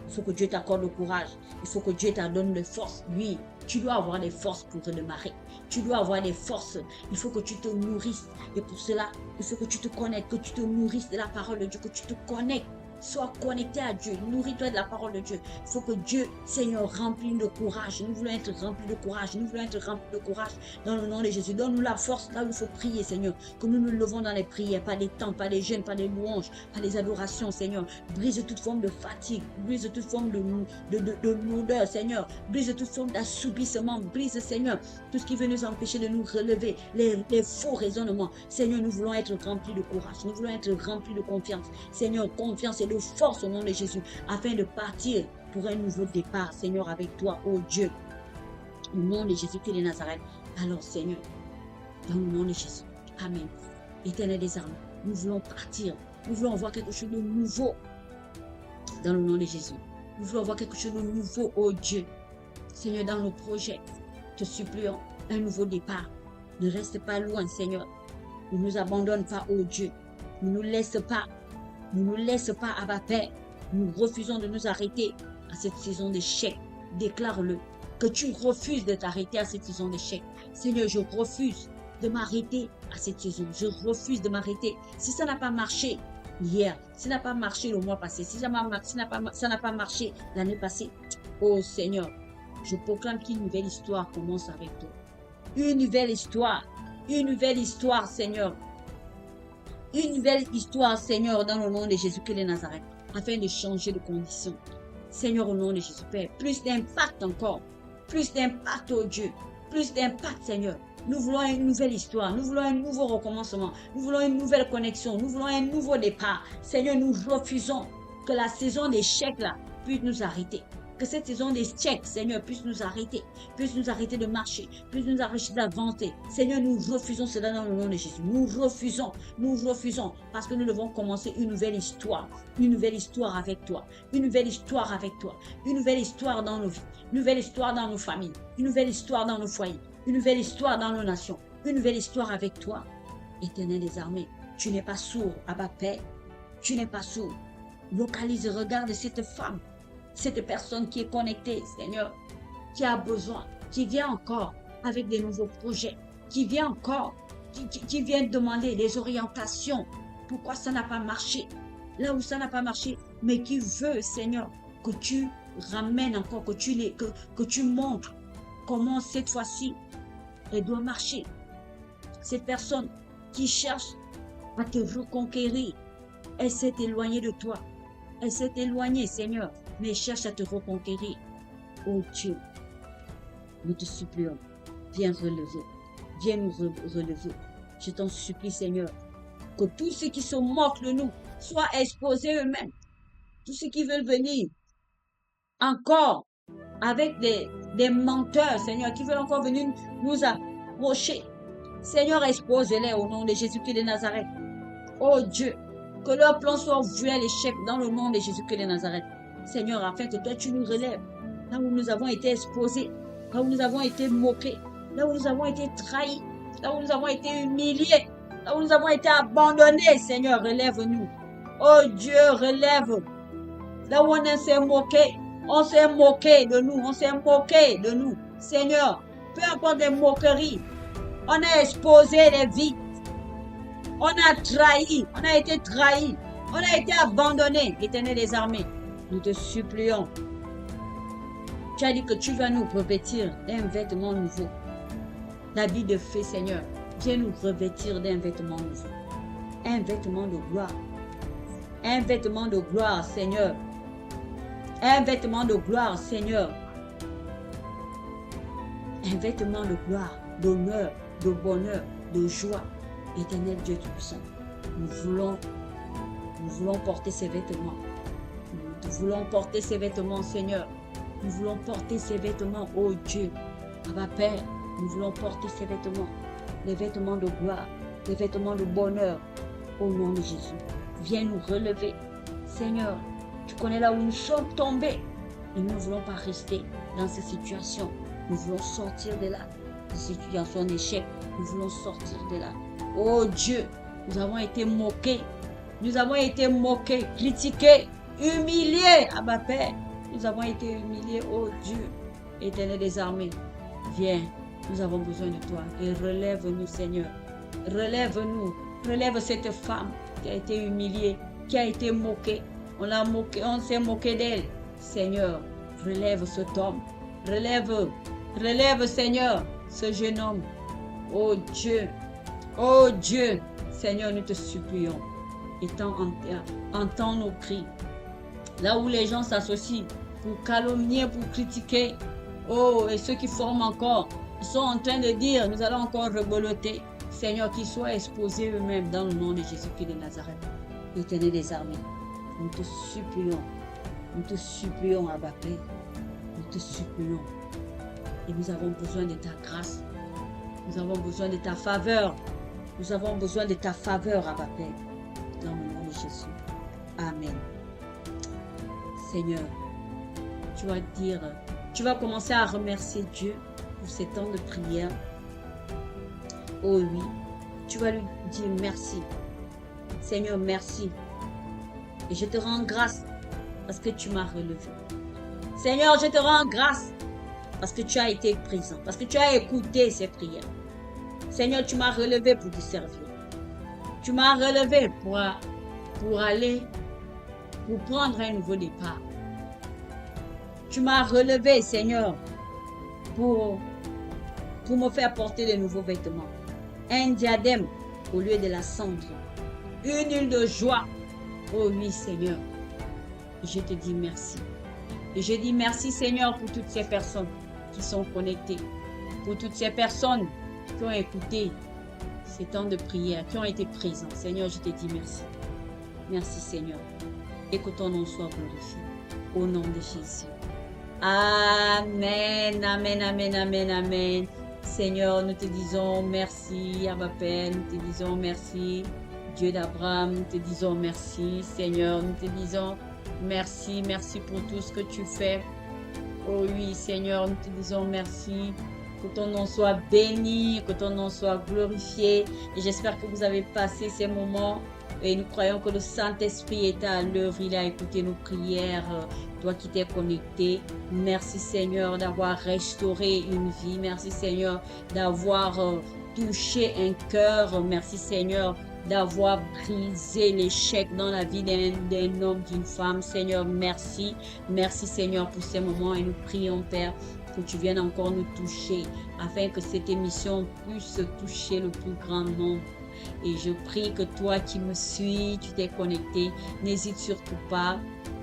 Il faut que Dieu t'accorde le courage. Il faut que Dieu te donne les forces. Oui, tu dois avoir les forces pour redémarrer. Tu dois avoir les forces. Il faut que tu te nourrisses. Et pour cela, il faut que tu te connectes, que tu te nourrisses de la parole de Dieu, que tu te connectes. Sois connecté à Dieu. Nourris-toi de la parole de Dieu. Il faut que Dieu, Seigneur, remplisse de courage. Nous voulons être remplis de courage. Nous voulons être remplis de courage dans le nom de Jésus. Donne-nous la force là où il faut prier, Seigneur. Que nous nous levons dans les prières, pas des temps, pas des jeûnes, pas des louanges, pas des adorations, Seigneur. Brise toute forme de fatigue. Brise toute forme de lourdeur, Seigneur. Brise toute forme d'assoupissement. Brise, Seigneur, tout ce qui veut nous empêcher de nous relever. Les faux raisonnements. Seigneur, nous voulons être remplis de courage. Nous voulons être remplis de confiance. Seigneur, confiance et de force au nom de Jésus, afin de partir pour un nouveau départ, Seigneur, avec toi, oh Dieu, au nom de Jésus-Christ de Nazareth. Alors, Seigneur, dans le nom de Jésus, Amen. Éternel des armées, nous voulons partir, nous voulons voir quelque chose de nouveau, dans le nom de Jésus. Nous voulons voir quelque chose de nouveau, oh Dieu. Seigneur, dans nos projets, te supplions un nouveau départ. Ne reste pas loin, Seigneur. Ne nous abandonne pas, oh Dieu. Ne nous laisse pas. Ne nous laisse pas, Abba Père. Nous refusons de nous arrêter à cette saison d'échec. Déclare-le. Que tu refuses de t'arrêter à cette saison d'échec. Seigneur, je refuse de m'arrêter à cette saison. Je refuse de m'arrêter. Si ça n'a pas marché hier, si ça n'a pas marché le mois passé, si ça n'a pas marché l'année passée, oh Seigneur, je proclame qu'une nouvelle histoire commence avec toi. Une nouvelle histoire, Seigneur. Une nouvelle histoire, Seigneur, dans le nom de Jésus-Christ de Nazareth, afin de changer de condition. Seigneur, au nom de Jésus, Père, plus d'impact encore, plus d'impact, oh Dieu, plus d'impact, Seigneur. Nous voulons une nouvelle histoire, nous voulons un nouveau recommencement, nous voulons une nouvelle connexion, nous voulons un nouveau départ. Seigneur, nous refusons que la saison d'échec là puisse nous arrêter. Que cette saison d'échec, Seigneur, puisse nous arrêter de marcher, puisse nous arrêter d'avancer. Seigneur, nous refusons cela dans le nom de Jésus. Nous refusons, parce que nous devons commencer une nouvelle histoire avec toi, une nouvelle histoire avec toi, une nouvelle histoire dans nos vies, une nouvelle histoire dans nos familles, une nouvelle histoire dans nos foyers, une nouvelle histoire dans nos nations, une nouvelle histoire avec toi. Éternel des armées, tu n'es pas sourd, Abba Père, tu n'es pas sourd. Localise, regarde cette femme, cette personne qui est connectée, Seigneur, qui a besoin, qui vient encore avec des nouveaux projets, qui vient encore, qui vient demander des orientations. Pourquoi ça n'a pas marché? Là où ça n'a pas marché, mais qui veut, Seigneur, que tu ramènes encore, que tu montres comment cette fois-ci, elle doit marcher. Cette personne qui cherche à te reconquérir, elle s'est éloignée de toi. Elle s'est éloignée, Seigneur, mais elle cherche à te reconquérir. Oh Dieu, nous te supplions, viens relever, viens nous relever. Je t'en supplie, Seigneur, que tous ceux qui se moquent de nous soient exposés eux-mêmes. Tous ceux qui veulent venir encore avec des menteurs, Seigneur, qui veulent encore venir nous approcher. Seigneur, expose-les au nom de Jésus-Christ de Nazareth. Oh Dieu, que leur plan soit voué à l'échec dans le nom de Jésus-Christ de Nazareth. Seigneur, afin que toi, tu nous relèves. Là où nous avons été exposés, là où nous avons été moqués, là où nous avons été trahis, là où nous avons été humiliés, là où nous avons été abandonnés. Seigneur, relève-nous. Oh Dieu, relève. Là où on s'est moqué de nous, on s'est moqué de nous. Seigneur, peu importe les moqueries, on a exposé les vies. On a trahi, on a été trahi, on a été abandonné, Éternel des armées. Nous te supplions. Tu as dit que tu vas nous revêtir d'un vêtement nouveau. L'habit de fée, Seigneur, viens nous revêtir d'un vêtement nouveau. Un vêtement de gloire. Un vêtement de gloire, Seigneur. Un vêtement de gloire, Seigneur. Un vêtement de gloire, d'honneur, de bonheur, de joie. Éternel Dieu Tout-Puissant, nous voulons porter ces vêtements. Nous voulons porter ces vêtements, Seigneur. Nous voulons porter ces vêtements, oh Dieu. Abba Père, nous voulons porter ces vêtements. Les vêtements de gloire, les vêtements de bonheur, au nom de Jésus. Viens nous relever. Seigneur, tu connais là où nous sommes tombés. Et nous ne voulons pas rester dans ces situations. Nous voulons sortir de là. Ces situations d'échec, nous voulons sortir de là. Oh Dieu, nous avons été moqués. Nous avons été moqués, critiqués, humiliés. Abba Père, nous avons été humiliés. Oh Dieu, Éternel des armées, viens, nous avons besoin de toi. Et relève-nous, Seigneur. Relève-nous. Relève cette femme qui a été humiliée, qui a été moquée. On l'a moquée, on s'est moqué d'elle. Seigneur, relève cet homme. Relève, Seigneur, ce jeune homme. Oh Dieu, Seigneur, nous te supplions. Entends nos cris. Là où les gens s'associent pour calomnier, pour critiquer. Oh, et ceux qui forment encore, ils sont en train de dire, nous allons encore rebeloter. Seigneur, qu'ils soient exposés eux-mêmes dans le nom de Jésus-Christ de Nazareth. Éternel des armées, nous te supplions, Abba Père. Nous te supplions. Et nous avons besoin de ta grâce. Nous avons besoin de ta faveur. Nous avons besoin de ta faveur, Abba Père. Dans le nom de Jésus. Amen. Seigneur, tu vas commencer à remercier Dieu pour ces temps de prière. Oh oui, tu vas lui dire merci. Seigneur, merci. Et je te rends grâce parce que tu m'as relevé. Seigneur, je te rends grâce parce que tu as été présent, parce que tu as écouté ces prières. Seigneur, tu m'as relevé pour te servir. Tu m'as relevé pour prendre un nouveau départ. Tu m'as relevé, Seigneur, pour me faire porter de nouveaux vêtements. Un diadème au lieu de la cendre. Une huile de joie. Oh oui, Seigneur. Je te dis merci. Et je dis merci, Seigneur, pour toutes ces personnes qui sont connectées. Pour toutes ces personnes qui ont écouté ces temps de prière, qui ont été présents. Seigneur, je te dis merci. Merci, Seigneur. Et que ton nom soit glorifié. Au nom de Jésus. Amen, amen, amen, amen, amen. Seigneur, nous te disons merci, Abba Père, nous te disons merci. Dieu d'Abraham, nous te disons merci. Seigneur, nous te disons merci, merci pour tout ce que tu fais. Oh oui, Seigneur, nous te disons merci. Que ton nom soit béni, que ton nom soit glorifié. Et j'espère que vous avez passé ces moments. Et nous croyons que le Saint-Esprit est à l'œuvre. Il a écouté nos prières. Toi qui t'es connecté. Merci Seigneur d'avoir restauré une vie. Merci Seigneur d'avoir touché un cœur. Merci Seigneur d'avoir brisé l'échec dans la vie d'un homme, d'une femme. Seigneur, merci. Merci Seigneur pour ces moments et nous prions Père que tu viennes encore nous toucher afin que cette émission puisse toucher le plus grand nombre. Et je prie que toi qui me suis, tu t'es connecté, n'hésite surtout pas.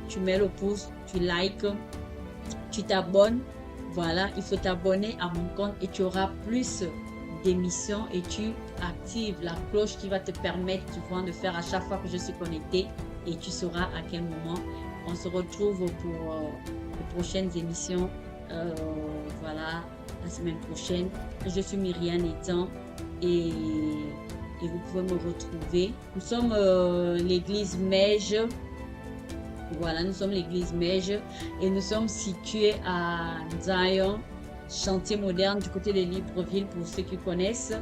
Tu mets le pouce, tu likes, tu t'abonnes. Voilà, il faut t'abonner à mon compte et tu auras plus d'émissions et tu actives la cloche qui va te permettre souvent de faire à chaque fois que je suis connectée et tu sauras à quel moment. On se retrouve pour les prochaines émissions. Voilà, la semaine prochaine. Je suis Myriane Etan et vous pouvez me retrouver. Nous sommes l'église Mège. Voilà, nous sommes l'église Mège et nous sommes situés à Zion, chantier moderne du côté de Libreville pour ceux qui connaissent.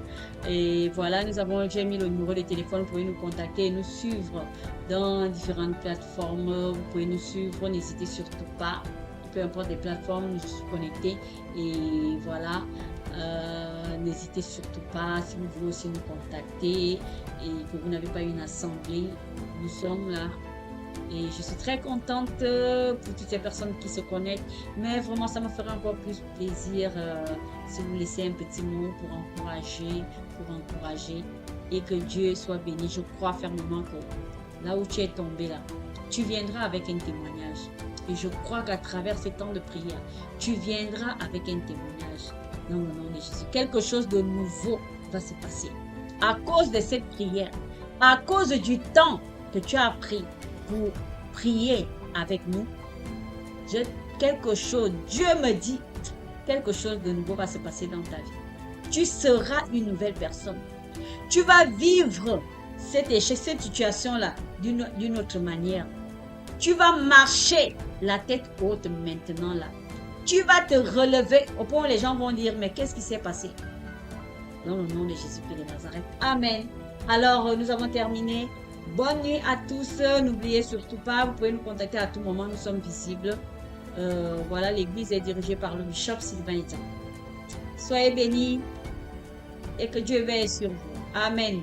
Et voilà, j'ai mis le numéro de téléphone, vous pouvez nous contacter et nous suivre dans différentes plateformes. Vous pouvez nous suivre, n'hésitez surtout pas. Peu importe les plateformes, je suis connectée et voilà, n'hésitez surtout pas si vous voulez aussi nous contacter et que vous n'avez pas une assemblée, nous sommes là et je suis très contente pour toutes ces personnes qui se connectent, mais vraiment ça me ferait encore plus plaisir si vous laissez un petit mot pour encourager et que Dieu soit béni. Je crois fermement que là où tu es tombé là, tu viendras avec un témoignage. Et je crois qu'à travers ces temps de prière, tu viendras avec un témoignage. Dans le nom de Jésus. Quelque chose de nouveau va se passer. À cause de cette prière, à cause du temps que tu as pris pour prier avec nous, quelque chose, Dieu me dit, quelque chose de nouveau va se passer dans ta vie. Tu seras une nouvelle personne. Tu vas vivre cette situation-là d'une autre manière. Tu vas marcher la tête haute maintenant là. Tu vas te relever au point où les gens vont dire, mais qu'est-ce qui s'est passé? Dans le nom de Jésus-Christ de Nazareth. Amen. Alors, nous avons terminé. Bonne nuit à tous. N'oubliez surtout pas, vous pouvez nous contacter à tout moment. Nous sommes visibles. Voilà, l'église est dirigée par le bishop Sylvain Etan. Soyez bénis et que Dieu veille sur vous. Amen.